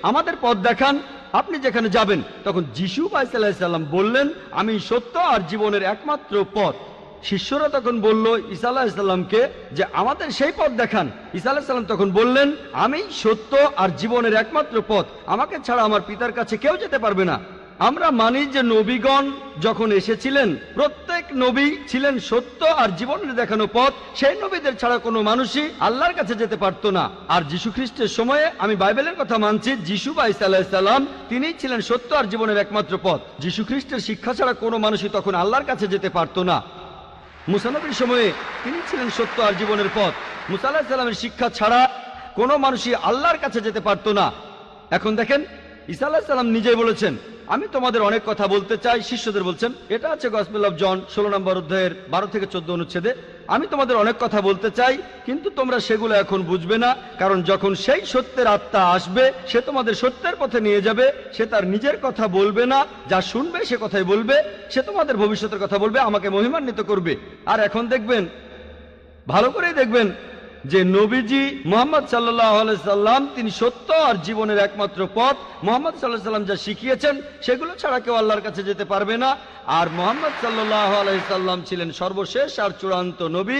আমাদের পথ দেখান, আপনি যেখানে যাবেন। তখন যিশু ঈসা আলাইহিস সালাম বললেন আমি সত্য আর জীবনের একমাত্র পথ। শিষ্যরা তখন বলল ঈসা আলাইহিস সালামকে যে আমাদের সেই পথ দেখান। ঈসা আলাইহিস সালাম তখন বললেন আমি সত্য আর জীবনের একমাত্র পথ, আমাকে ছাড়া আমার পিতার কাছে কেউ যেতে পারবে না। আমরা মানি যে নবীগণ যখন এসেছিলেন প্রত্যেক নবী ছিলেন সত্য আর জীবনের দেখানো পথ, সেই নবীদের ছাড়া কোনো মানুষই আল্লাহর কাছে যেতে পারতো না। আর যীশু খ্রিস্টের সময়ে আমি বাইবেলের কথা মানছি, যিশু ঈসা আলাইহিস সালাম তিনিই ছিলেন সত্য আর জীবনের একমাত্র পথ। যীশু খ্রিস্টের শিক্ষা ছাড়া কোনো মানুষই তখন আল্লাহর কাছে যেতে পারতো না। মুসা নবীর সময়ে তিনি ছিলেন সত্য আর জীবনের পথ। মুসা আলাইহিস সালামের শিক্ষা ছাড়া কোনো মানুষই আল্লাহর কাছে যেতে পারতো না। এখন দেখেন ঈসা আলাইহিস সালাম নিজেই বলেছেন আমি তোমাদের অনেক কথা বলতে চাই। শিষ্যদের বলছেন, এটা আছে গসপেল অফ জন 16 নম্বর অধ্যায়ের 12 থেকে 14 অনুচ্ছেদে, আমি তোমাদের অনেক কথা বলতে চাই কিন্তু তোমরা সেগুলো এখন বুঝবে না, কারণ যখন সেই সত্যের আত্মা আসবে সে তোমাদের সত্যের পথে নিয়ে যাবে। সে তার নিজের কথা বলবে না, যা শুনবে সে কথাই বলবে, সে তোমাদের ভবিষ্যতের কথা বলবে, আমাকে মহিমান্বিত করবে। আর এখন দেখবেন, ভালো করেই দেখবেন যে নবীজি মুহাম্মদ সাল্লাল্লাহু আলাইহি সাল্লাম তিনি সত্য আর জীবনের একমাত্র পথ। মুহাম্মদ সাল্লাল্লাহু আলাইহি সাল্লাম যা শিখিয়েছেন সেগুলো ছাড়া কেউ আল্লাহর কাছে যেতে পারবে না। আর মুহাম্মদ সাল্লাল্লাহু আলাইহি সাল্লাম ছিলেন সর্বশেষ আর চূড়ান্ত নবী।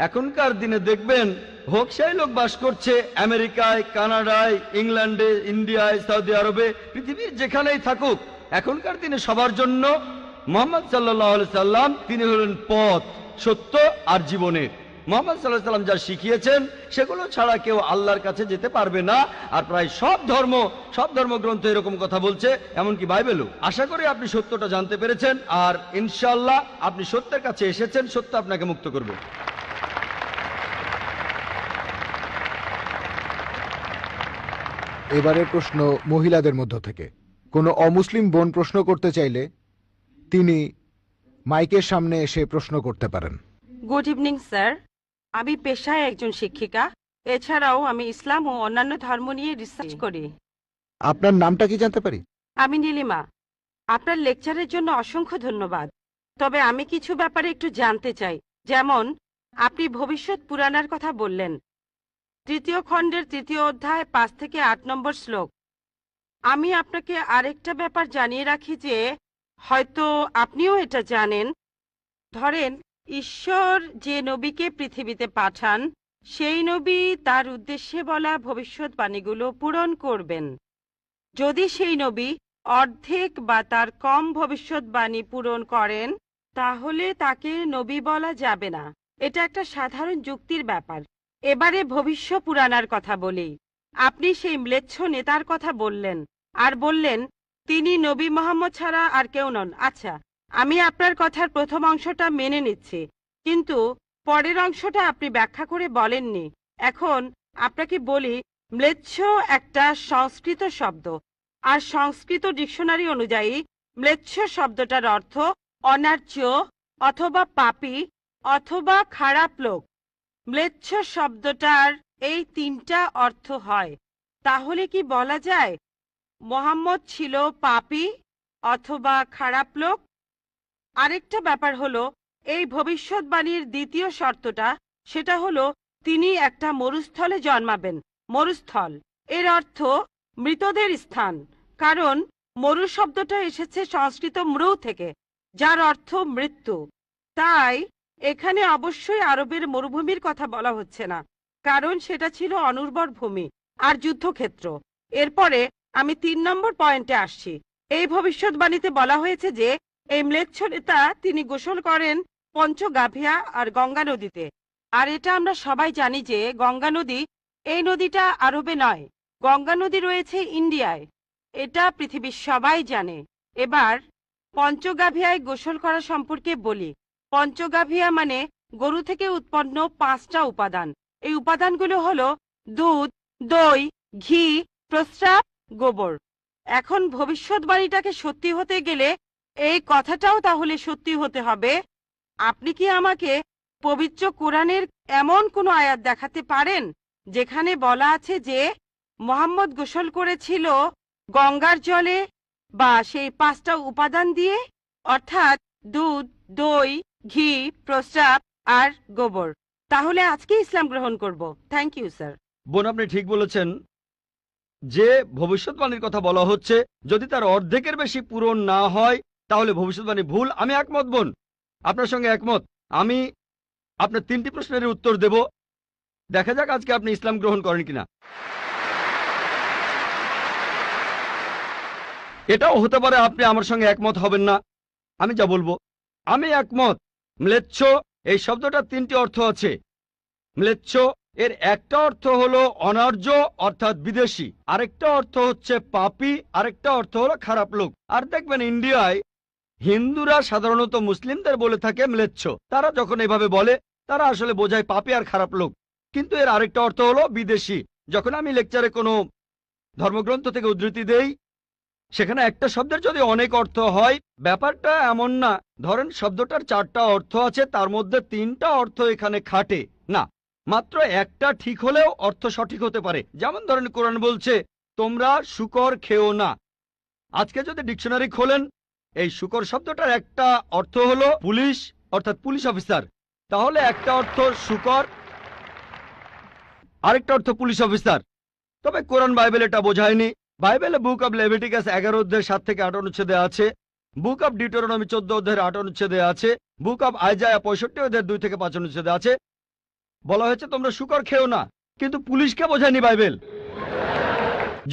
এখনকার দিনে দেখবেন হোকসাই লোক বাস করছে আমেরিকায়, কানাডায়, ইংল্যান্ডে, ইন্ডিয়ায়, সৌদি আরবে, পৃথিবীর যেখানেই থাকুক, এখনকার দিনে সবার জন্য মুহাম্মদ সাল্লাল্লাহু আলাইহি সাল্লাম তিনি হলেন পথ, সত্য আর জীবনের। মুহাম্মদ সাল্লাল্লাহু আলাইহি সাল্লাম যা শিখিয়েছেন সেগুলো ছাড়া কেউ আল্লাহর কাছে যেতে পারবে না। আর প্রায় সব ধর্মগ্রন্থ এরকম কথা বলছে, এমনকি বাইবেলও। আশা করি আপনি সত্যটা জানতে পেরেছেন, আর ইনশাআল্লাহ আপনি সত্যের কাছে এসেছেন, সত্য আপনাকে মুক্ত করবে। এবারের প্রশ্ন মহিলাদের মধ্য থেকে। কোনো অমুসলিম বোন প্রশ্ন করতে চাইলে তিনি মাইকের সামনে এসে প্রশ্ন করতে পারেন। গুড ইভিনিং স্যার, আমি পেশায় একজন শিক্ষিকা। এছাড়াও আমি ইসলাম ও অন্যান্য ধর্ম নিয়ে রিসার্চ করি। আপনার নামটা কি জানতে পারি? আমি নীলিমা। আপনার লেকচারের জন্য অসংখ্য ধন্যবাদ। তবে আমি কিছু ব্যাপারে একটু জানতে চাই। যেমন আপনি ভবিষ্যৎ পুরাণের কথা বললেন, 3য় খণ্ডের 3য় অধ্যায় 5 থেকে 8 নম্বর শ্লোক। আমি আপনাকে আরেকটা ব্যাপার জানিয়ে রাখি যে হয়তো আপনিও এটা জানেন। ধরেন ঈশ্বর যে নবীকে পৃথিবীতে পাঠান, সেই নবী তার উদ্দেশ্যে বলা ভবিষ্যৎবাণীগুলো পূরণ করবেন। যদি সেই নবী অর্ধেক বা তার কম ভবিষ্যৎবাণী পূরণ করেন, তাহলে তাকে নবী বলা যাবে না। এটা একটা সাধারণ যুক্তির ব্যাপার। এবারে ভবিষ্য পুরাণার কথা বলি। আপনি সেই ম্লেচ্ছ নেতার কথা বললেন আর বললেন তিনি নবী মোহাম্মদ ছাড়া আর কেউ নন। আচ্ছা, আমি আপনার কথার প্রথম অংশটা মেনে নিচ্ছি, কিন্তু পরের অংশটা আপনি ব্যাখ্যা করে বলেননি। এখন আপনাকে বলি, ম্লেচ্ছ একটা সংস্কৃত শব্দ, আর সংস্কৃত ডিকশনারি অনুযায়ী ম্লেচ্ছ শব্দটার অর্থ অনার্য অথবা পাপী অথবা খারাপ লোক। ম্লেচ্ছ শব্দটার এই 3টা অর্থ হয়। তাহলে কি বলা যায় মোহাম্মদ ছিল পাপী অথবা খারাপ লোক? আরেকটা ব্যাপার হলো, এই ভবিষ্যৎবাণীর দ্বিতীয় শর্তটা, সেটা হলো তিনি একটা মরুস্থলে জন্মাবেন। মরুস্থল এর অর্থ মৃতদের স্থান, কারণ মরু শব্দটা এসেছে সংস্কৃত মৃ থেকে, যার অর্থ মৃত্যু। তাই এখানে অবশ্যই আরবের মরুভূমির কথা বলা হচ্ছে না, কারণ সেটা ছিল অনুর্বর ভূমি আর যুদ্ধক্ষেত্র। এরপরে আমি 3 নম্বর পয়েন্টে আসছি। এই ভবিষ্যৎবাণীতে বলা হয়েছে যে এই ম্লেচ্ছ নেতা তিনি গোসল করেন পঞ্চগাভিয়া আর গঙ্গা নদীতে। আর এটা আমরা সবাই জানি যে গঙ্গা নদী, এই নদীটা আরবে নয়, গঙ্গা নদী রয়েছে ইন্ডিয়ায়। এটা পৃথিবীর সবাই জানে। এবার পঞ্চগাভিয়ায় গোসল করা সম্পর্কে বলি। পঞ্চগাভিয়া মানে গরু থেকে উৎপন্ন 5টা উপাদান। এই উপাদানগুলো হলো দুধ, দই, ঘি, প্রস্রাব, গোবর। এখন ভবিষ্যৎবাণীটাকে সত্যি হতে গেলে এই কথাটাও তাহলে সত্যি হতে হবে। আপনি কি আমাকে পবিত্র কোরআনের এমন কোনো আয়াত দেখাতে পারেন যেখানে বলা আছে যে মোহাম্মদ গোসল করেছিল গঙ্গার জলে বা সেই 5টা উপাদান দিয়ে, অর্থাৎ দুধ, দই, ঘি, প্রস্রাব আর গোবর? তাহলে আজকে ইসলাম গ্রহণ করব। Thank you sir. বোন, আপনি ঠিক বলেছেন যে ভবিষ্যৎবাণীর কথা বলা হচ্ছে, যদি তার অর্ধেকের বেশি পূরণ না হয় তাহলে ভবিষ্যৎবাণী ভুল। আমি একমত বোন, আপনার সঙ্গে একমত। আমি আপনার 3টি প্রশ্নের উত্তর দেব। দেখা যাক আজকে আপনি ইসলাম গ্রহণ করেন কিনা। এটাও হতে পারে আপনি আমার সঙ্গে একমত হবেন না। আমি যা বলবো, আমি একমত। ম্লেচ্ছ এই শব্দটা 3টি অর্থ আছে। ম্লেচ্ছ এর একটা অর্থ হলো অনার্য অর্থাৎ বিদেশি, আরেকটা অর্থ হচ্ছে পাপী, আরেকটা অর্থ হলো খারাপ লোক। আর দেখবেন ইন্ডিয়ায় হিন্দুরা সাধারণত মুসলিমদের বলে থাকে ম্লেচ্ছ। তারা যখন এভাবে বলে তারা আসলে বোঝায় পাপী আর খারাপ লোক, কিন্তু এর আরেকটা অর্থ হলো বিদেশি। যখন আমি লেকচারে কোনো ধর্মগ্রন্থ থেকে উদ্ধৃতি দেই, সেখানে একটা শব্দের যদি অনেক অর্থ হয়, ব্যাপারটা এমন না ধরেন শব্দটার 4টা অর্থ আছে, তার মধ্যে 3টা অর্থ এখানে খাটে না, মাত্র একটা ঠিক হলেও অর্থ সঠিক হতে পারে। যেমন ধরেন কোরআন বলছে তোমরা শূকর খেও না। আজকে যদি ডিকশনারি খোলেন, এই শূকর শব্দটার একটা অর্থ হলো পুলিশ অর্থাৎ পুলিশ অফিসার, তাহলে একটা অর্থ শূকর, আরেকটা অর্থ পুলিশ অফিসার। তবে কোরআন বাইবেল এটা বোঝায়নি। বাইবেলে বুক অব লেভিটিকাস 11 অধ্যায় 7 থেকে 8 অনুচ্ছেদে আছে, বুক অব ডিউটেরোনমি 14 অধ্যায়ের 8 অনুচ্ছেদে আছে, বুক অব আইজায়া 65 অধ্যায়ের 2 থেকে 5 অনুচ্ছেদে আছে, বলা হয়েছে তোমরা শূকর খেও না। কিন্তু পুলিশকে বোঝায়নি বাইবেল।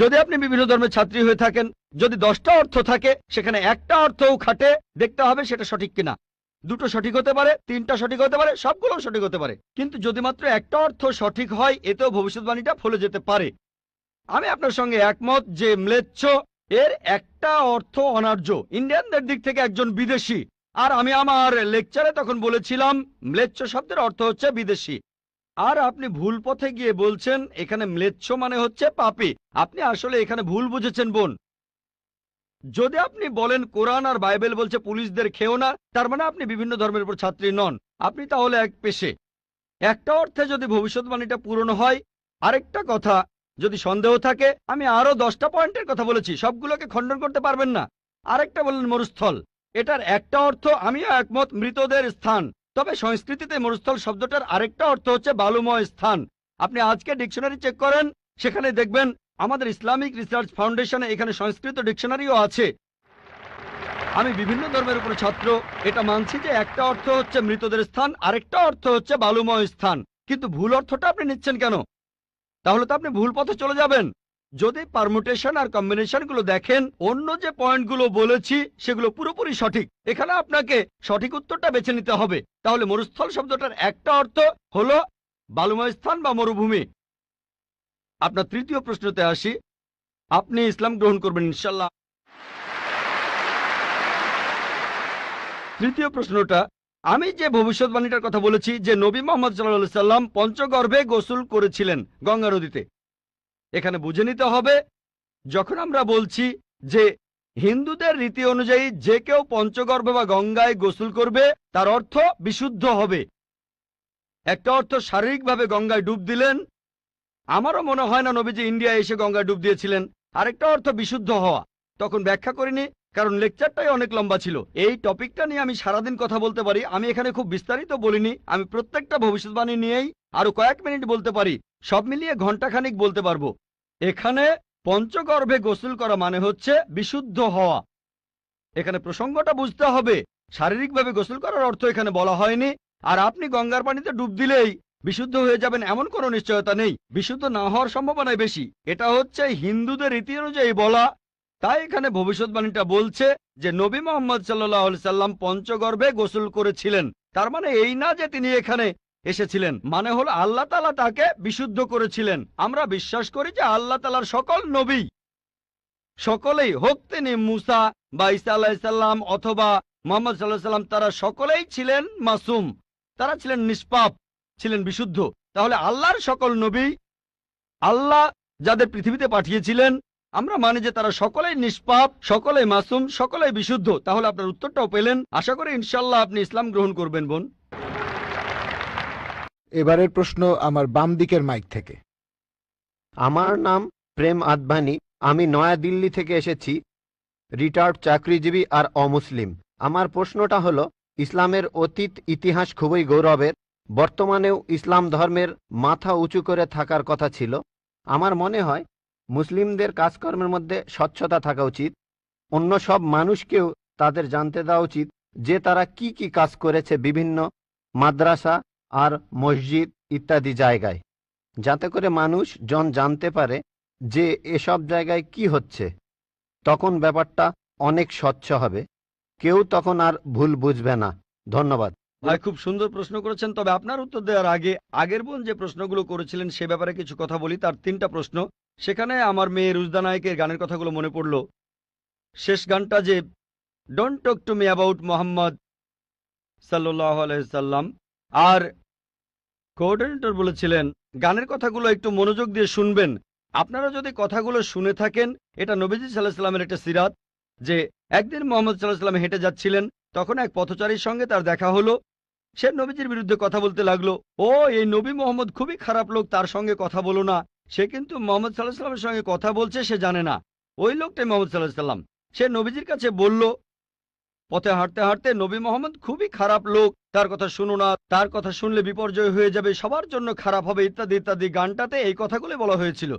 যদি আপনি বিভিন্ন ধর্মের ছাত্রী হয়ে থাকেন, যদি 10টা অর্থ থাকে সেখানে একটা অর্থও খাটে, দেখতে হবে সেটা সঠিক কিনা। 2টো সঠিক হতে পারে, 3টা সঠিক হতে পারে, সবগুলো সঠিক হতে পারে, কিন্তু যদি মাত্র একটা অর্থ সঠিক হয় এতেও ভবিষ্যৎবাণীটা ফলে যেতে পারে। আমি আপনার সঙ্গে একমত যে ম্লেচ্ছ এর একটা অর্থ অনার্য, ইন্ডিয়ানদের দিক থেকে একজন বিদেশি। আর আমি আমার লেকচারে তখন বলেছিলাম ম্লেচ্ছ শব্দের অর্থ হচ্ছে বিদেশি। আর আপনি ভুল পথে গিয়ে বলছেন এখানে ম্লেচ্ছ মানে হচ্ছে পাপী। আপনি আসলে এখানে ভুল বুঝেছেন বোন। যদি আপনি বলেন কোরআন আর বাইবেল বলছে পুলিশদের খেও না, তার মানে আপনি বিভিন্ন ধর্মের উপর ছাত্রী নন, আপনি তাহলে এক পেশে। একটা অর্থে যদি ভবিষ্যৎবাণীটা পূরণ হয়। আরেকটা কথা, যদি সন্দেহ থাকে, আমি আরো 10টা পয়েন্টের কথা বলেছি, সবগুলোকে খণ্ডন করতে পারবেন না। আরেকটা বললেন মরুস্থল। এটার একটা অর্থ আমিও একমত, মৃতদের স্থান। তবে সংস্কৃতিতে মরুস্থল শব্দটার আরেকটা অর্থ হচ্ছে বালুময় স্থান। আপনি আজকে ডিকশনারি চেক করেন, সেখানে দেখবেন আমাদের ইসলামিক রিসার্চ ফাউন্ডেশনে এখানে সংস্কৃত ডিকশনারিও আছে। আমি বিভিন্ন ধর্মের উপর ছাত্র, এটা মানছি যে একটা অর্থ হচ্ছে মৃতদের স্থান, আরেকটা অর্থ হচ্ছে বালুময় স্থান। কিন্তু ভুল অর্থটা আপনি নিচ্ছেন কেন? তাহলে তো আপনি ভুল পথে চলে যাবেন। যদি পারমুটেশন আর কম্বিনেশন গুলো দেখেন, অন্য যে পয়েন্টগুলো বলেছি সেগুলো পুরোপুরি সঠিক। এখানে আপনাকে সঠিক উত্তরটা বেছে নিতে হবে। তাহলে মরুস্থল শব্দটার একটা অর্থ হলো বালুময় স্থান বা মরুভূমি। আপনার তৃতীয় প্রশ্নতে আসি, আপনি ইসলাম গ্রহণ করবেন ইনশাল্লাহ। তৃতীয় প্রশ্নটা, আমি যে ভবিষ্যৎবাণীটার কথা বলেছি যে নবী মোহাম্মদ সাল্লাল্লাহু আলাইহি সাল্লাম পঞ্চগর্ভে গোসল করেছিলেন গঙ্গা নদীতে, এখানে বুঝে নিতে হবে যখন আমরা বলছি যে হিন্দুদের রীতি অনুযায়ী যে কেউ পঞ্চগর্ভে বা গঙ্গায় গোসল করবে তার অর্থ বিশুদ্ধ হবে। একটা অর্থ শারীরিকভাবে গঙ্গায় ডুব দিলেন, আমারও মনে হয় না নবীজি ইন্ডিয়ায় এসে গঙ্গায় ডুব দিয়েছিলেন। আরেকটা অর্থ বিশুদ্ধ হওয়া, তখন ব্যাখ্যা করিনি কারণ লেকচারটাই অনেক লম্বা ছিল। এই টপিকটা নিয়ে আমি সারাদিন কথা বলতে পারি, আমি এখানে খুব বিস্তারিত বলিনি। আমি প্রত্যেকটা ভবিষ্যৎবাণী নিয়েই আরো কয়েক মিনিট বলতে পারি, সব মিলিয়ে ঘন্টাখানিক বলতে পারবো। এখানে পঞ্চগর্ভে গোসল করা মানে হচ্ছে বিশুদ্ধ হওয়া। এখানে প্রসঙ্গটা বুঝতে হবে, শারীরিকভাবে গোসল করার অর্থ এখানে বলা হয়নি। আর আপনি গঙ্গার পানিতে ডুব দিলেই বিশুদ্ধ হয়ে যাবেন এমন কোনো নিশ্চয়তা নেই, বিশুদ্ধ না হওয়ার সম্ভাবনাই বেশি। এটা হচ্ছে হিন্দুদের রীতি অনুযায়ী বলা। তাই এখানে ভবিষ্যৎবাণীটা বলছে যে নবী মোহাম্মদ সাল্লাল্লাহু আলাইহি সাল্লাম পঞ্চগর্ভে গোসল করেছিলেন। তার মানে এই না যে তিনি এখানে এসেছিলেন, মানে হলো আল্লাহ তাআলা তাকে বিশুদ্ধ করেছিলেন। আমরা বিশ্বাস করি যে আল্লাহ তাআলার সকল নবী, সকলেই হোক তিনি মুসা বা ঈসা আলাইহিস সালাম অথবা মুহাম্মদ সাল্লাল্লাহু আলাইহি সাল্লাম, তারা সকলেই ছিলেন মাসুম, তারা ছিলেন নিষ্পাপ, ছিলেন বিশুদ্ধ। তাহলে আল্লাহর সকল নবী, আল্লাহ যাদের পৃথিবীতে পাঠিয়েছিলেন, আমরা মানি যে তারা সকলেই নিষ্পাপ, সকলেই মাসুম, সকলেই বিশুদ্ধ। তাহলে আপনার উত্তরটাও পেলেন। আশা করি ইনশাল্লাহ আপনি ইসলাম গ্রহণ করবেন বোন। এবারের প্রশ্ন আমার বাম দিকের মাইক থেকে। আমার নাম প্রেম আদভানি, আমি নয়াদিল্লি থেকে এসেছি, রিটায়ার্ড চাকরিজীবী আর অমুসলিম। আমার প্রশ্নটা হলো, ইসলামের অতীত ইতিহাস খুবই গৌরবের, বর্তমানেও ইসলাম ধর্মের মাথা উঁচু করে থাকার কথা ছিল। আমার মনে হয় মুসলিমদের কাজকর্মের মধ্যে স্বচ্ছতা থাকা উচিত। অন্য সব মানুষকেও তাদের জানতে দেওয়া উচিত যে তারা কি কি কাজ করেছে বিভিন্ন মাদ্রাসা আর মসজিদ ইত্যাদি জায়গায়, যাতে করে মানুষজন জানতে পারে যে এসব জায়গায় কি হচ্ছে। তখন ব্যাপারটা অনেক স্বচ্ছ হবে, কেউ তখন আর ভুল বুঝবে না। ধন্যবাদ ভাই, খুব সুন্দর প্রশ্ন করেছেন। তবে আপনার উত্তর দেওয়ার আগে আগের বোন যে প্রশ্নগুলো করেছিলেন সে ব্যাপারে কিছু কথা বলি। তার 3টা প্রশ্ন, সেখানে আমার মেয়ে রুজদা নায়কের গানের কথাগুলো মনে পড়ল। শেষ গানটা যে don't talk to me about Mohammad সাল্লাল্লাহু আলাইহি সাল্লাম, আর কোঅর্ডিনেটর বলেছিলেন গানের কথাগুলো একটু মনোযোগ দিয়ে শুনবেন। আপনারা যদি কথাগুলো শুনে থাকেন, এটা নবীজি সাল্লাল্লাহু আলাইহি সাল্লামের একটা সিরাত যে একদিন মোহাম্মদ সাল্লাল্লাহু আলাইহি সাল্লাম হেঁটে যাচ্ছিলেন, তখন এক পথচারীর সঙ্গে তার দেখা হলো। সে নবীজির বিরুদ্ধে কথা বলতে লাগলো, ও এই নবী মোহাম্মদ খুবই খারাপ লোক, তার সঙ্গে কথা বলো না। সে কিন্তু মোহাম্মদ সাল্লাল্লাহু আলাইহি সাল্লামের সঙ্গে কথা বলছে, সে জানে না। ওই লোকটাই মোহাম্মদ সাল্লাল্লাহু আলাইহি সাল্লাম। সে নবীজির কাছে বলল, পথে হাঁটতে হাঁটতে, নবী মোহাম্মদ খুবই খারাপ লোক, তার কথা শুনো না, তার কথা শুনলে বিপর্যয় হয়ে যাবে, সবার জন্য খারাপ হবে, ইত্যাদি ইত্যাদি। গানটাতে এই কথাগুলো বলা হয়েছিল।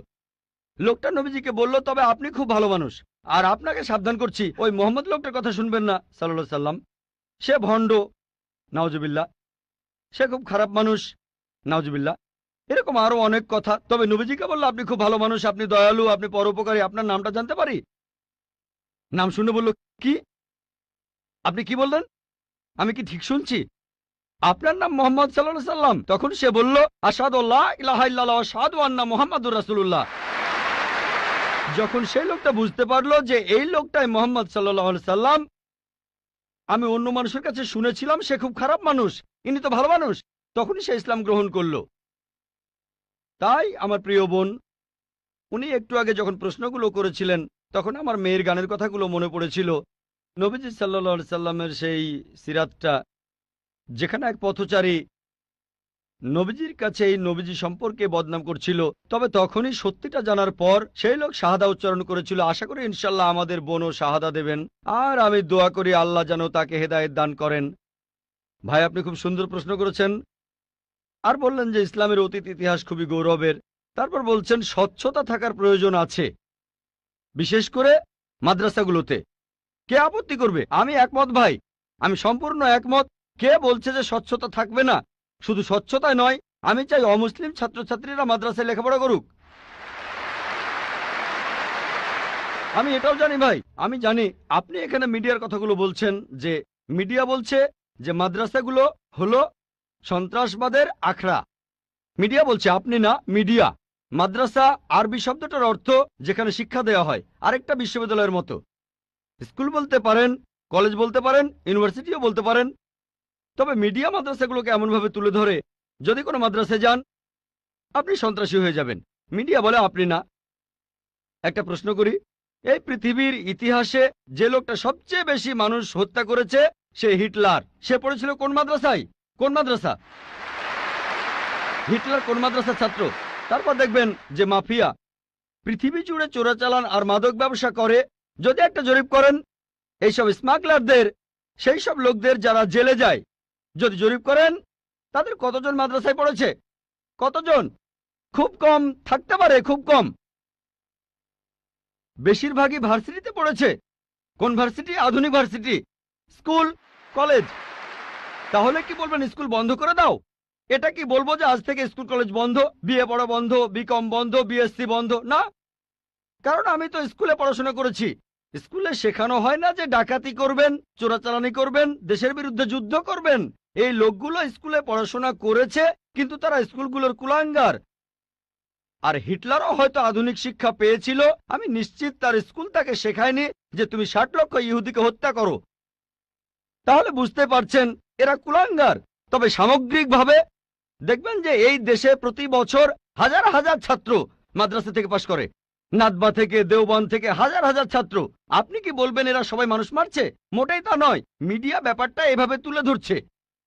লোকটা নবীজিকে বলল, তবে আপনি খুব ভালো মানুষ, আর আপনাকে সাবধান করছি ওই মোহাম্মদ লোকটার কথা শুনবেন না সাল্লাল্লাহু আলাইহি সাল্লাম। সে ভণ্ড, নাউজুবিল্লাহ, সে খুব খারাপ মানুষ, নাউজুবিল্লাহ। এরকম আরো অনেক কথা। তবে নবীজিকে বলল, আপনি খুব ভালো মানুষ, আপনি দয়ালু, আপনি পরোপকারী, আপনার নামটা জানতে পারি? নাম শুনে বলল, কি? আপনি কি বললেন? আমি কি ঠিক শুনছি? আপনার নাম মোহাম্মদ সাল্লাল্লাহু আলাইহি সাল্লাম? তখন সে বলল, আশহাদু আল্লা ইলাহা ইল্লাল্লাহ ওয়া আশহাদু আন্না মুহাম্মাদুর রাসূলুল্লাহ। যখন সেই লোকটা বুঝতে পারলো যে এই লোকটাই মোহাম্মদ সাল্লাল্লাহু আলাইহি সাল্লাম, আমি অন্য মানুষের কাছে শুনেছিলাম সে খুব খারাপ মানুষ, ইনি তো ভালো মানুষ, তখনই সে ইসলাম গ্রহণ করলো। তাই আমার প্রিয় বোন, উনি একটু আগে যখন প্রশ্নগুলো করেছিলেন তখন আমার মেয়ের গানের কথাগুলো মনে পড়েছিল। নবীজি সাল্লাল্লাহু আলাইহি সাল্লামের সেই সিরাতটা, যেখানে এক পথচারী নবীজির কাছে এই নবীজি সম্পর্কে বদনাম করছিল, তবে তখনই সত্যিটা জানার পর সেই লোক শাহাদা উচ্চারণ করেছিল। আশা করি ইনশাল্লাহ আমাদের বোনও শাহাদা দেবেন, আর আমি দোয়া করি আল্লাহ যেন তাকে হেদায়েত দান করেন। ভাই, আপনি খুব সুন্দর প্রশ্ন করেছেন। আর বললেন যে ইসলামের অতীত ইতিহাস খুবই গৌরবের। তারপর বলছেন স্বচ্ছতা থাকার প্রয়োজন আছে, বিশেষ করে মাদ্রাসাগুলোতে। কে আপত্তি করবে? আমি একমত ভাই, আমি সম্পূর্ণ একমত। কে বলছে যে স্বচ্ছতা থাকবে না? শুধু স্বচ্ছতায় নয়, আমি চাই অমুসলিম ছাত্রছাত্রীরা মাদ্রাসায় লেখাপড়া করুক। আমি এটাও জানি ভাই, আমি জানি আপনি এখানে মিডিয়ার কথাগুলো বলছেন, যে মিডিয়া বলছে যে মাদ্রাসাগুলো হলো সন্ত্রাসবাদের আখড়া। মিডিয়া বলছে, আপনি না, মিডিয়া। মাদ্রাসা আরবি শব্দটার অর্থ যেখানে শিক্ষা দেওয়া হয়, আরেকটা বিশ্ববিদ্যালয়ের মতো। স্কুল বলতে পারেন, কলেজ বলতে পারেন, ইউনিভার্সিটিও বলতে পারেন। তবে মিডিয়া মাদ্রাসাগুলোকে এমনভাবে তুলে ধরে, যদি কোনো মাদ্রাসায় যান আপনি সন্ত্রাসী হয়ে যাবেন। মিডিয়া বলে আপনি না। একটা প্রশ্ন করি, এই পৃথিবীর ইতিহাসে যে লোকটা সবচেয়ে বেশি মানুষ হত্যা করেছে সে হিটলার। সে পড়েছিল কোন মাদ্রাসায়? কোন মাদ্রাসা? হিটলার কোন মাদ্রাসার ছাত্র? তারপর দেখবেন যে মাফিয়া পৃথিবী জুড়ে চোরাচালান আর মাদক ব্যবসা করে। যদি একটা জরিপ করেন এইসব স্মাগলারদের, সেই সব লোকদের যারা জেলে যায়, যদি জরিপ করেন তাদের কতজন মাদ্রাসায় পড়েছে? কতজন? খুব কম থাকতে পারে, খুব কম। বেশিরভাগই ভার্সিটিতে পড়েছে। কোন ভার্সিটি? আধুনিক ভার্সিটি, স্কুল, কলেজ। তাহলে কি বলবেন স্কুল বন্ধ করে দাও? এটা কি বলবো যে আজ থেকে স্কুল কলেজ বন্ধ, বিএ পড়া বন্ধ, বিকম বন্ধ, বিএসসি বন্ধ? না, কারণ আমি তো স্কুলে পড়াশোনা করেছি। স্কুলে শেখানো হয় না যে ডাকাতি করবেন, চোরাচালানি করবেন, দেশের বিরুদ্ধে যুদ্ধ করবেন। এই লোকগুলো স্কুলে পড়াশোনা করেছে, কিন্তু তারা স্কুলগুলোর কুলাঙ্গার। আর হিটলারও হয়তো আধুনিক শিক্ষা পেয়েছিল। আমি নিশ্চিত তার স্কুল তাকে শেখায়নি যে তুমি 60 লক্ষ ইহুদিকে হত্যা করো। তাহলে বুঝতে পারছেন এরা কুলাঙ্গার। তবে সামগ্রিকভাবে দেখবেন যে এই দেশে প্রতি বছর হাজার হাজার ছাত্র মাদ্রাসা থেকে পাশ করে। নাদবা থেকে, দেওবন্দ থেকে হাজার হাজার ছাত্র। আপনি কি বলবেন এরা সবাই মানুষ মারছে? মোটেই তা নয়। মিডিয়া ব্যাপারটা এভাবে তুলে ধরছে।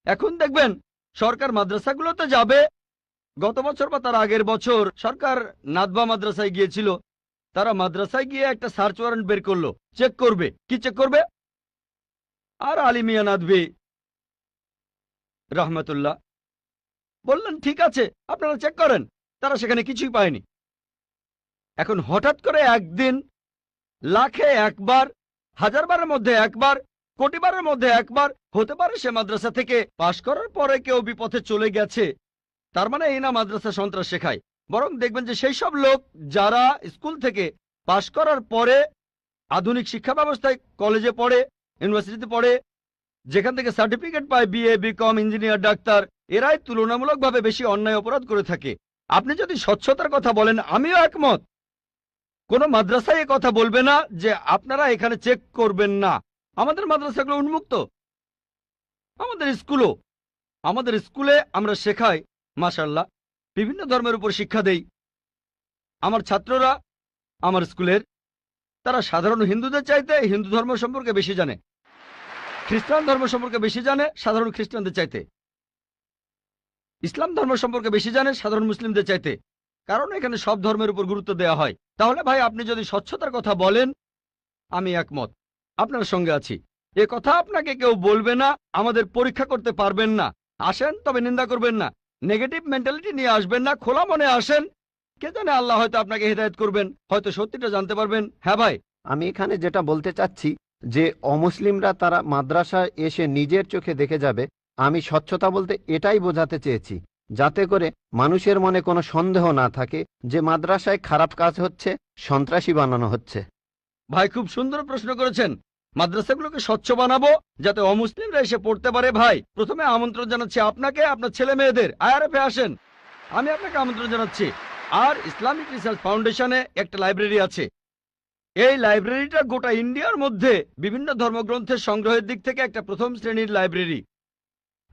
এখন দেখবেন সরকার মাদ্রাসাগুলোতে যাবে। গত বছর বা তার আগের বছর সরকার নাদবা মাদ্রাসায় গিয়েছিল। তারা মাদ্রাসায় গিয়ে একটা সার্চ ওয়ারেন্ট বের করলো, চেক করবে। কি চেক করবে? আর আলী মিয়া নাদভি রহমতুল্লাহ বললেন ঠিক আছে আপনারা চেক করেন। তারা সেখানে কিছুই পায়নি। এখন হঠাৎ করে একদিন লাখে একবার, হাজার বারের মধ্যে একবার, কোটি বারের মধ্যে একবার হতে পারে সে মাদ্রাসা থেকে পাশ করার পরে কেউ বিপথে চলে গেছে। তার মানে এই না মাদ্রাসা সন্ত্রাস শেখায়। বরং দেখবেন যে সেই সব লোক যারা স্কুল থেকে পাশ করার পরে আধুনিক শিক্ষা ব্যবস্থায় কলেজে পড়ে, ইউনিভার্সিটিতে পড়ে, যেখান থেকে সার্টিফিকেট পায় বিএ, বিকম, ইঞ্জিনিয়ার, ডাক্তার, এরাই তুলনামূলকভাবে বেশি অন্যায় অপরাধ করে থাকে। আপনি যদি স্বচ্ছতার কথা বলেন, আমিও একমত। কোনো মাদ্রাসায় এ কথা বলবে না যে আপনারা এখানে চেক করবেন না। আমাদের মাদ্রাসাগুলো উন্মুক্ত। আমাদের স্কুলে আমরা শেখাই মাশাআল্লাহ বিভিন্ন ধর্মের উপর শিক্ষা দেই। আমার ছাত্ররা আমার স্কুলের, তারা সাধারণ হিন্দুদের চাইতে হিন্দু ধর্ম সম্পর্কে বেশি জানে, খ্রিস্টান ধর্ম সম্পর্কে বেশি জানে সাধারণ খ্রিস্টানদের চাইতে, ইসলাম ধর্ম সম্পর্কে বেশি জানে সাধারণ মুসলিমদের চাইতে। কারণ এখানে সব ধর্মের উপর গুরুত্ব দেওয়া হয়। তাহলে ভাই আপনি যদি স্বচ্ছতার কথা বলেন, আমি একমত, আপনার সঙ্গে আছি। এ কথা আপনাকে কেউ বলবে না, আমাদের পরীক্ষা করতে পারবেন না। আসেন, তবে নিন্দা করবেন না, নেগেটিভ মেন্টালিটি নিয়ে আসবেন না, খোলা মনে আসেন। কে জানে আল্লাহ হয়তো আপনাকে হেদায়েত করবেন, হয়তো সত্যিটা জানতে পারবেন। হ্যাঁ ভাই, আমি এখানে যেটা বলতে চাচ্ছি যে অমুসলিমরা তারা মাদ্রাসায় এসে নিজের চোখে দেখে যাবে। আমি স্বচ্ছতা বলতে এটাই বোঝাতে চেয়েছি, যাতে করে মানুষের মনে কোনো সন্দেহ না থাকে যে মাদ্রাসায় খারাপ কাজ হচ্ছে, সন্ত্রাসী বানানো হচ্ছে। ভাই খুব সুন্দর প্রশ্ন করেছেন। মাদ্রাসাগুলোকে স্বচ্ছ বানাবো যাতে অমুসলিমরা এসে পড়তে পারে। ভাই প্রথমে আমন্ত্রণ জানাচ্ছি আপনাকে, আপনার ছেলে মেয়েদের আইআরএফে আসেন, আমি আপনাকে আমন্ত্রণ জানাচ্ছি। আর ইসলামিক রিসার্চ ফাউন্ডেশনে একটা লাইব্রেরি আছে। এই লাইব্রেরিটা গোটা ইন্ডিয়ার মধ্যে বিভিন্ন ধর্মগ্রন্থের সংগ্রহের দিক থেকে একটা প্রথম শ্রেণীর লাইব্রেরি।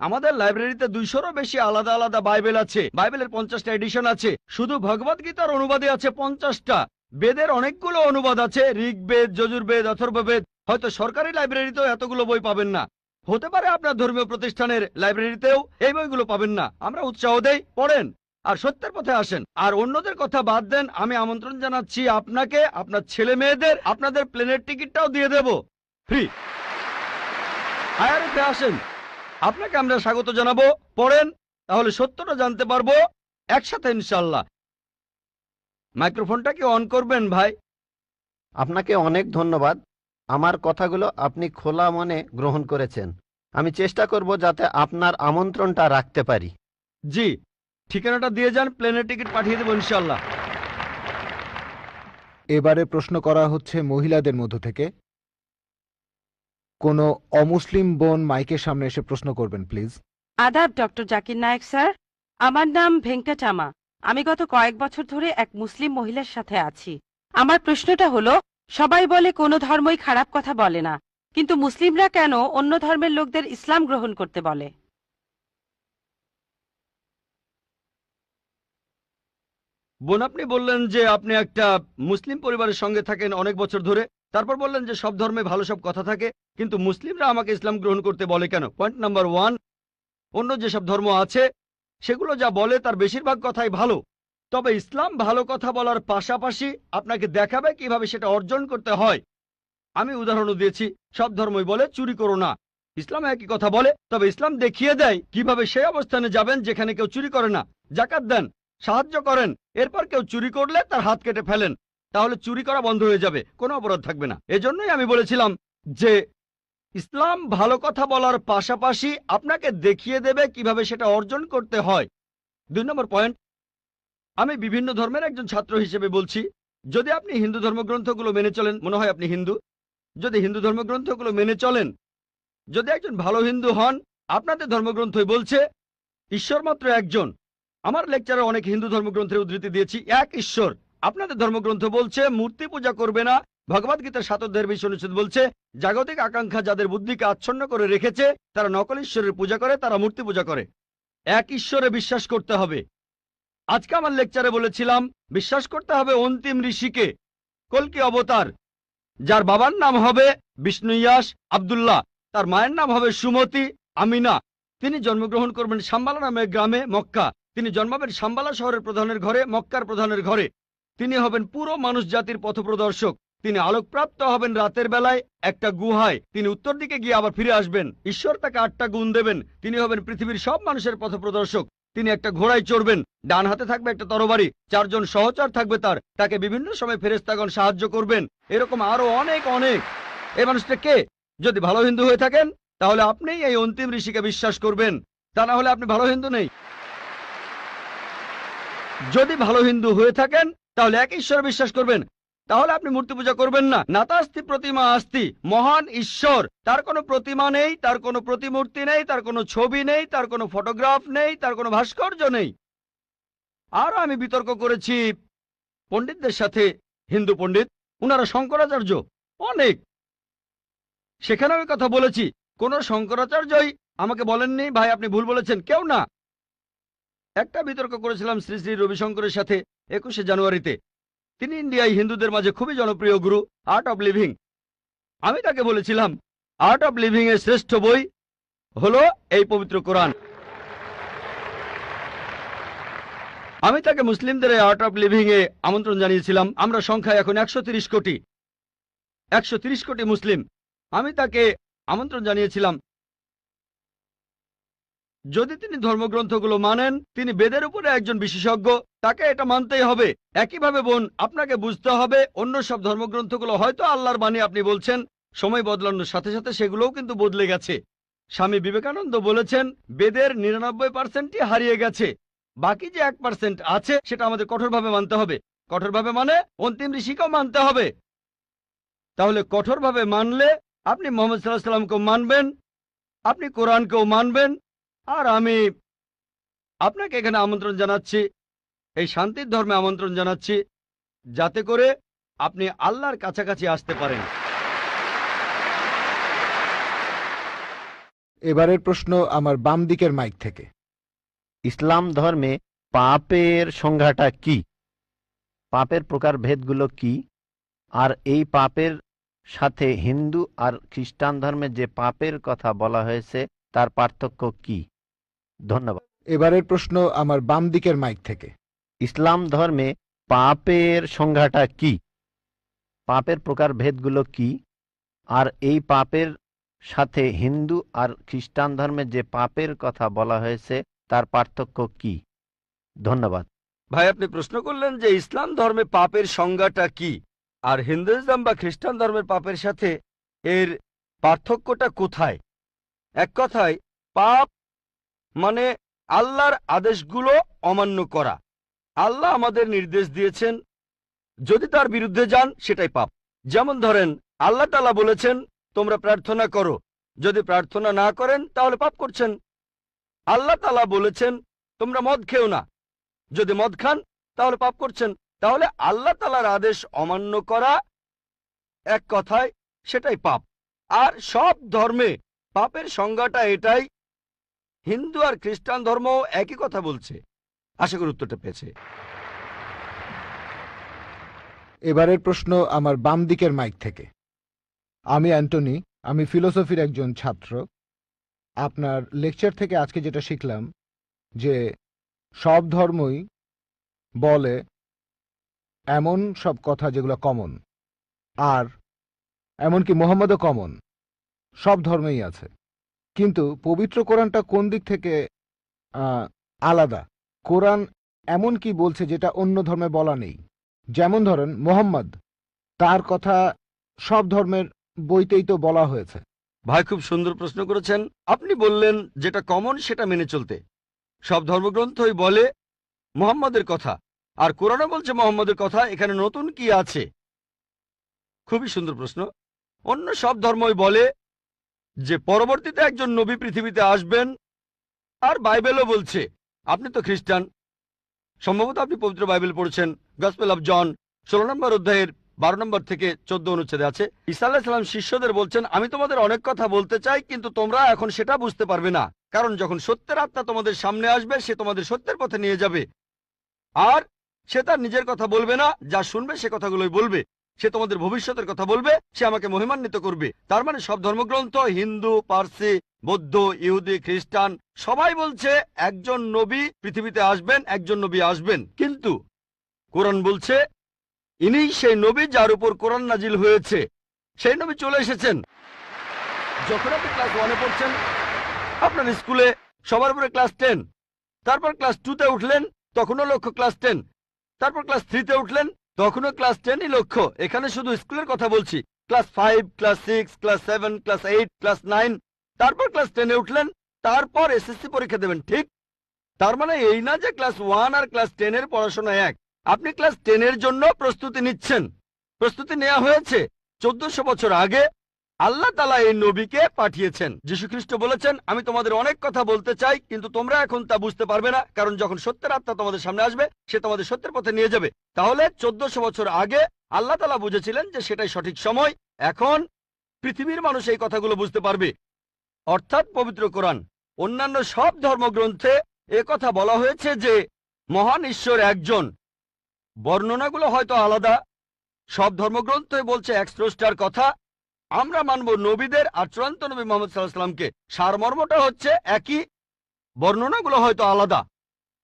আমাদের লাইব্রেরিতে 200-রও বেশি আলাদা আলাদা বাইবেল আছে। বাইবেলের 50টা এডিশন আছে। শুধু ভগবদ গীতার অনুবাদে আছে 50টা। বেদের অনেকগুলো অনুবাদ আছে, ঋগ্বেদ, যজুর্বেদ, অথর্ববেদ। হয়তো সরকারি লাইব্রেরিতেও এতগুলো বই পাবেন না। হতে পারে আপনার ধর্মীয় প্রতিষ্ঠানের লাইব্রেরিতেও এই বইগুলো পাবেন না। আমরা উৎসাহ দেই, পড়েন আর সত্যের পথে আসেন। আর অন্যদের কথা বাদ দেন, আমি আমন্ত্রণ জানাচ্ছি আপনাকে, আপনার ছেলে মেয়েদের, আপনাদের প্লেনের টিকিটটাও দিয়ে দেব ফ্রি। আইআরএফে আসেন, আপনাকে আমরা স্বাগত জানাবো। পড়েন, তাহলে সত্যটা জানতে পারবো একসাথে ইনশাল্লাহ। মাইক্রোফোনটা কি অন করবেন ভাই? আপনাকে অনেক ধন্যবাদ। আমার কথাগুলো আপনি খোলা মনে গ্রহণ করেছেন। আমি চেষ্টা করব যাতে আপনার আমন্ত্রণটা রাখতে পারি। জি, ঠিকানাটা দিয়ে যান, প্লেনের টিকিট পাঠিয়ে দেবো ইনশাল্লাহ। এবারে প্রশ্ন করা হচ্ছে মহিলাদের মধ্য থেকে। কোনো অমুসলিম বোন মাইকের সামনে এসে প্রশ্ন করবেন প্লিজ। আদাব ডক্টর জাকির নায়েক স্যার, আমার নাম ভেঙ্কটামা। আমি গত কয়েক বছর ধরে এক মুসলিম মহিলার সাথে আছি। আমার প্রশ্নটা হলো, সবাই বলে কোনো ধর্মই খারাপ কথা বলে না, কিন্তু মুসলিমরা কেন অন্য ধর্মের লোকদের ইসলাম গ্রহণ করতে বলে? বোন, আপনি বললেন যে আপনি একটা মুসলিম পরিবারের সঙ্গে থাকেন অনেক বছর ধরে, তারপর বললেন যে সব ধর্মে ভালো সব কথা থাকে, কিন্তু মুসলিমরা আমাকে ইসলাম গ্রহণ করতে বলে কেন? পয়েন্ট নাম্বার 1, অন্য যেসব ধর্ম আছে সেগুলো যা বলে তার বেশিরভাগ কথাই ভালো, তবে ইসলাম ভালো কথা বলার পাশাপাশি আপনাকে দেখাবে কিভাবে সেটা অর্জন করতে হয়। আমি উদাহরণও দিয়েছি, সব ধর্মই বলে চুরি করো না, ইসলাম একই কথা বলে, তবে ইসলাম দেখিয়ে দেয় কিভাবে সেই অবস্থানে যাবেন যেখানে কেউ চুরি করে না। জাকাত দেন, সাহায্য করেন, এরপর কেউ চুরি করলে তার হাত কেটে ফেলেন, তাহলে চুরি করা বন্ধ হয়ে যাবে, কোনো অপরাধ থাকবে না। এজন্যই আমি বলেছিলাম যে ইসলাম ভালো কথা বলার পাশাপাশি আপনাকে দেখিয়ে দেবে কিভাবে সেটা অর্জন করতে হয়। 2 নম্বর পয়েন্ট, আমি বিভিন্ন ধর্মের একজন ছাত্র হিসেবে বলছি, যদি আপনি হিন্দু ধর্মগ্রন্থগুলো মেনে চলেন, মনে হয় আপনি হিন্দু, যদি হিন্দু ধর্মগ্রন্থগুলো মেনে চলেন, যদি একজন ভালো হিন্দু হন, আপনাদের ধর্মগ্রন্থই বলছে ঈশ্বর মাত্র একজন। আমার লেকচারে অনেক হিন্দু ধর্মগ্রন্থের উদ্ধৃতি দিয়েছি, এক ঈশ্বর। আপনাদের ধর্মগ্রন্থ বলছে মূর্তি পূজা করবে না। ভগবদ্গীতার 7 অধ্যায়ের 20 অনুচ্ছেদ বলছে জাগতিক আকাঙ্ক্ষা যাদের বুদ্ধিকে আচ্ছন্ন করে রেখেছে তারা নকল ঈশ্বরের পূজা করে, তারা মূর্তি পূজা করে। এক ঈশ্বরে বিশ্বাস করতে হবে। আজকে আমার লেকচারে বলেছিলাম বিশ্বাস করতে হবে অন্তিম ঋষিকে, কল্কি অবতার, যার বাবার নাম হবে বিষ্ণুয়াস আব্দুল্লাহ, তার মায়ের নাম হবে সুমতি আমিনা। তিনি জন্মগ্রহণ করবেন শাম্বালা নামের গ্রামে মক্কা। তিনি জন্মাবেন শাম্বালা শহরের প্রধানের ঘরে, মক্কার প্রধানের ঘরে। তিনি হবেন পুরো মানুষ জাতির পথপ্রদর্শক। তিনি আলোকপ্রাপ্ত হবেন রাতের বেলায় একটা গুহায়। তিনি উত্তর দিকে গিয়ে আবার ফিরে আসবেন। ঈশ্বর তাকে 8টা গুণ দেবেন। তিনি হবেন পৃথিবীর সব মানুষের পথপ্রদর্শক। তিনি একটা ঘোড়ায় চড়বেন, ডান হাতে থাকবে একটা তরবারি, 4 জন সহচর থাকবে তাকে বিভিন্ন সময় ফেরেশতাগণ সাহায্য করবেন। এরকম আরো অনেক অনেক। এই মানুষটা কে? যদি ভালো হিন্দু হয়ে থাকেন তাহলে আপনি এই অন্তিম ঋষিকে বিশ্বাস করবেন, তা না হলে আপনি ভালো হিন্দু নেই। যদি ভালো হিন্দু হয়ে থাকেন তাহলে এক ঈশ্বর বিশ্বাস করবেন, তাহলে আপনি মূর্তি পূজা করবেন না। নাতাস্তি প্রতিমা আস্তি, মহান ঈশ্বর, তার কোনো প্রতিমা নেই, তার কোনো প্রতিমূর্তি নেই, তার কোনো ছবি নেই, তার কোনো ফটোগ্রাফ নেই, তার কোনো ভাস্কর্য নেই। আর আমি বিতর্ক করেছি পণ্ডিতদের সাথে, হিন্দু পণ্ডিত, উনারা শঙ্করাচার্য অনেক, সেখানে আমি কথা বলেছি। কোন শঙ্করাচার্যই আমাকে বলেননি ভাই আপনি ভুল বলেছেন, কেউ না। একটা বিতর্ক করেছিলাম শ্রী শ্রী রবিশঙ্করের সাথে 21শে জানুয়ারিতে। তিনি ইন্ডিয়ায় হিন্দুদের মাঝে খুবই জনপ্রিয় গুরু, আর্ট অব লিভিং। আমি তাকে বলেছিলাম আর্ট অব লিভিং এর শ্রেষ্ঠ বই হলো এই পবিত্র কোরআন। আমি তাকে মুসলিমদের এই আর্ট অব লিভিং এ আমন্ত্রণ জানিয়েছিলাম। আমরা সংখ্যায় এখন 130 কোটি, 130 কোটি মুসলিম। আমি তাকে আমন্ত্রণ জানিয়েছিলাম যদি তিনি ধর্মগ্রন্থগুলো মানেন, তিনি বেদের উপরে একজন বিশেষজ্ঞ, তাকে এটা মানতেই হবে। একইভাবে বোন, আপনাকে বুঝতে হবে অন্য সব ধর্মগ্রন্থগুলো হয়তো আল্লাহর বাণী আপনি বলছেন, সময় বদলানোর সাথে সাথে সেগুলোও কিন্তু বদলে গেছে। স্বামী বিবেকানন্দ বলেছেন বেদের 99%ই হারিয়ে গেছে, বাকি যে 1% আছে সেটা আমাদের কঠোরভাবে মানতে হবে। কঠোরভাবে মানে অন্তিম ঋষিকেও মানতে হবে। তাহলে কঠোরভাবে মানলে আপনি মোহাম্মদ সাল্লাল্লাহু আলাইহি ওয়াসাল্লামকেও মানবেন, আপনি কোরআনকেও মানবেন। আর আমি আপনাকে এখানে আমন্ত্রণ জানাচ্ছি, এই শান্তির ধর্মে আমন্ত্রণ জানাচ্ছি, যাতে করে আপনি আল্লাহর কাছাকাছি আসতে পারেন। এবারের প্রশ্ন আমার বাম দিকের মাইক থেকে। ইসলাম ধর্মে পাপের সংজ্ঞাটা কি? পাপের প্রকারভেদগুলো কি? আর এই পাপের সাথে হিন্দু আর খ্রিস্টান ধর্মে যে পাপের কথা বলা হয়েছে তার পার্থক্য কি? ধন্যবাদ। এবারের প্রশ্ন আমার বাম দিকের মাইক থেকে। ইসলাম ধর্মে পাপের সংজ্ঞাটা কি? পাপের প্রকারভেদগুলো কি? আর এই পাপের সাথে হিন্দু আর খ্রিস্টান ধর্মে যে পাপের কথা বলা হয়েছে তার পার্থক্য কি? ধন্যবাদ। ভাই, আপনি প্রশ্ন করলেন যে ইসলাম ধর্মে পাপের সংজ্ঞাটা কি, আর হিন্দুইজম বা খ্রিস্টান ধর্মের পাপের সাথে এর পার্থক্যটা কোথায়। এক কথায়, পাপ মানে আল্লাহর আদেশগুলো অমান্য করা। আল্লাহ আমাদের নির্দেশ দিয়েছেন, যদি তার বিরুদ্ধে যান সেটাই পাপ। যেমন ধরেন, আল্লাহ তাআলা বলেছেন তোমরা প্রার্থনা করো, যদি প্রার্থনা না করেন তাহলে পাপ করছেন। আল্লাহ তাআলা বলেছেন তোমরা মদ খেও না, যদি মদ খান তাহলে পাপ করছেন। তাহলে আল্লাহ তাআলার আদেশ অমান্য করা, এক কথায় সেটাই পাপ। আর সব ধর্মে পাপের সংজ্ঞাটা এটাই। হিন্দু আর খ্রিস্টান ধর্ম একই কথা বলছে। আশা করি উত্তরটা পেয়েছে। এবারের প্রশ্ন আমার বাম দিকের মাইক থেকে। আমি অ্যান্টনি, আমি ফিলোসফির একজন ছাত্র। আপনার লেকচার থেকে আজকে যেটা শিখলাম যে সব ধর্মই বলে এমন সব কথা যেগুলো কমন, আর এমনকি মোহাম্মদও কমন, সব ধর্মেই আছে। কিন্তু পবিত্র কোরআনটা কোন দিক থেকে আলাদা? কোরআন এমন কি বলছে যেটা অন্য ধর্মে বলা নেই? যেমন ধরেন মোহাম্মদ, তার কথা সব ধর্মের বইতেই তো বলা হয়েছে। ভাই, খুব সুন্দর প্রশ্ন করেছেন। আপনি বললেন যেটা কমন সেটা মেনে চলতে। সব ধর্মগ্রন্থই বলে মুহাম্মদের কথা, আর কোরআনও বলছে মুহাম্মদের কথা। এখানে নতুন কি আছে? খুবই সুন্দর প্রশ্ন। অন্য সব ধর্মই বলে যে পরবর্তীতে একজন নবী পৃথিবীতে আসবেন, আর বাইবেলও বলছে। আপনি তো খ্রিস্টান, সম্ভবত আপনি পবিত্র বাইবেল পড়েছেন। গসপেল অফ জন 16 নম্বর অধ্যায়ের 12 নম্বর থেকে 14 অনুচ্ছেদে আছে, ঈসা আলাইহিস সালাম শিষ্যদের বলছেন, আমি তোমাদের অনেক কথা বলতে চাই, কিন্তু তোমরা এখন সেটা বুঝতে পারবে না, কারণ যখন সত্যের আত্মা তোমাদের সামনে আসবে সে তোমাদের সত্যের পথে নিয়ে যাবে। আর সে তার নিজের কথা বলবে না, যা শুনবে সে কথাগুলোই বলবে। সে তোমাদের ভবিষ্যতের কথা বলবে, সে আমাকে মহিমান্বিত করবে। তার মানে সব ধর্মগ্রন্থ, হিন্দু, পার্সি, বৌদ্ধ, ইহুদি, খ্রিস্টান সবাই বলছে একজন নবী পৃথিবীতে আসবেন, একজন নবী আসবেন। কিন্তু কোরআন বলছে ইনি সেই নবী যার উপর কোরআন নাজিল হয়েছে। সেই নবী চলে এসেছেন। যখন আপনি ক্লাস 1-এ পড়ছেন, আপনার স্কুলে সবার উপরে ক্লাস 10, তারপর ক্লাস 2-তে উঠলেন, তখনও লক্ষ্য ক্লাস 10, তারপর ক্লাস 3-তে উঠলেন, তখনও ক্লাস 10ই লক্ষ্য। এখানে শুধু স্কুলের কথা বলছি। Class 5, class 6, class 7, class 8, class 9, তারপর ক্লাস 10-এ উঠলেন, তারপর এসএসসি পরীক্ষা দেবেন, ঠিক? তার মানে এই না যে ক্লাস 1 আর ক্লাস 10-এর পড়াশোনা এক। আপনি ক্লাস 10-এর জন্য প্রস্তুতি নিচ্ছেন। প্রস্তুতি নেওয়া হয়েছে 1400 বছর আগে। আল্লাহ তাআলা এই নবীকে পাঠিয়েছেন। যীশু খ্রিস্ট বলেছেন, আমি তোমাদের অনেক কথা বলতে চাই, কিন্তু তোমরা এখন তা বুঝতে পারবে না, কারণ যখন সত্যের আত্মা তোমাদের সামনে আসবে সে তোমাদের সত্যের পথে নিয়ে যাবে। তাহলে 1400 বছর আগে আল্লাহ তাআলা বুঝেছিলেন যে সেটাই সঠিক সময়। এখন পৃথিবীর মানুষ এই কথাগুলো বুঝতে পারবে, অর্থাৎ পবিত্র কোরআন। অন্যান্য সব ধর্মগ্রন্থে কথা বলা হয়েছে যে মহান ঈশ্বর একজন। বর্ণনাগুলো হয়তো আলাদা। সব ধর্মগ্রন্থই বলছে এক স্রষ্টার কথা। আমরা মানব নবীদের আর চূড়ান্ত নবী মুহাম্মদ সাল্লাল্লাহু আলাইহি ওয়াসাল্লামকে। সারমর্মটা হচ্ছে একই, বর্ণনাগুলো হয়তো আলাদা।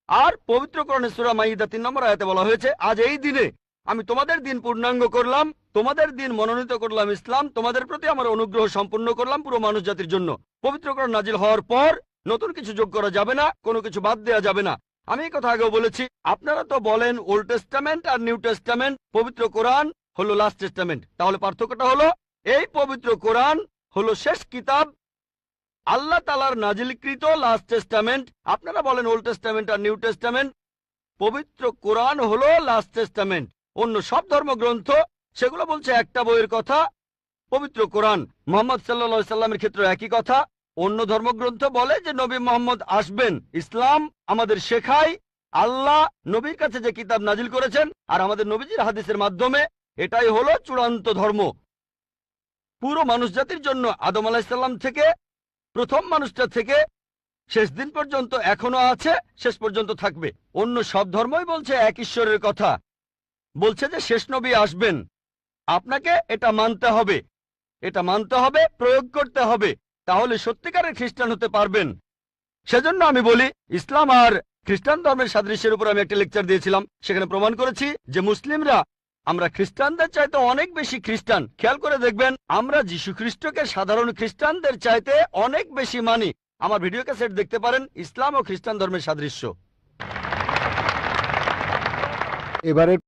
আর পবিত্র কোরআনে সূরা মাইদা 3 নম্বর আয়াতে বলা হয়েছে, আজ এই দিনে আমি তোমাদের দিন পূর্ণাঙ্গ করলাম, তোমাদের দিন মনোনীত করলাম ইসলাম, তোমাদের প্রতি আমার অনুগ্রহ সম্পূর্ণ করলাম পুরো মানুষ জাতির জন্য। পবিত্র কোরআন নাজিল হওয়ার পর নতুন কিছু যোগ করা যাবে না, কোনো কিছু বাদ দেওয়া যাবে না। আমি এই কথা আগেও বলেছি। আপনারা তো বলেন ওল্ড টেস্টামেন্ট আর নিউ টেস্টামেন্ট, পবিত্র কোরআন হলো লাস্ট টেস্টামেন্ট। তাহলে পার্থক্যটা হলো এই পবিত্র কোরআন হলো শেষ কিতাব, আল্লাহ তাআলার নাজিলকৃত লাস্ট টেস্টামেন্ট। আপনারা বলেন ওল্ড টেস্টামেন্ট আর নিউ টেস্টামেন্ট। পবিত্র কোরআন হলো লাস্ট টেস্টামেন্ট। অন্য সব ধর্মগ্রন্থ সেগুলো বলছে একটা বইয়ের কথা, পবিত্র কোরআন। মুহাম্মদ সাল্লাল্লাহু আলাইহি সাল্লামের ক্ষেত্রে একই কথা। অন্য ধর্মগ্রন্থ বলে যে নবী মুহাম্মদ আসবেন। ইসলাম আমাদের শেখায় আল্লাহ নবীর কাছে যে কিতাব নাজিল করেছেন আর আমাদের নবীজির হাদিসের মাধ্যমে, এটাই হলো চূড়ান্ত ধর্ম পুরো মানুষ জাতির জন্য। আদম আলাইহিস সালাম থেকে, প্রথম মানুষটা থেকে শেষ দিন পর্যন্ত এখনো আছে, শেষ পর্যন্ত থাকবে। অন্য সব ধর্মই বলছে এক ঈশ্বরের কথা, বলছে যে শেষ নবী আসবেন। আপনাকে এটা মানতে হবে। এটা মানতে হবে, প্রয়োগ করতে হবে, তাহলে সত্যিকারের খ্রিস্টান হতে পারবেন। সেজন্য আমি বলি, ইসলাম আর খ্রিস্টান ধর্মের সাদৃশ্যের উপর আমি একটা লেকচার দিয়েছিলাম, সেখানে প্রমাণ করেছি যে মুসলিমরা আমরা খ্রিস্টানদের চাইতে অনেক বেশি খ্রিস্টান। খেয়াল করে দেখবেন, আমরা যীশু খ্রিস্টকে সাধারণ খ্রিস্টানদের চাইতে অনেক বেশি মানি। আমার ভিডিও ক্যাসেট দেখতে পারেন, ইসলাম ও খ্রিস্টান ধর্মের সাদৃশ্য। এবারের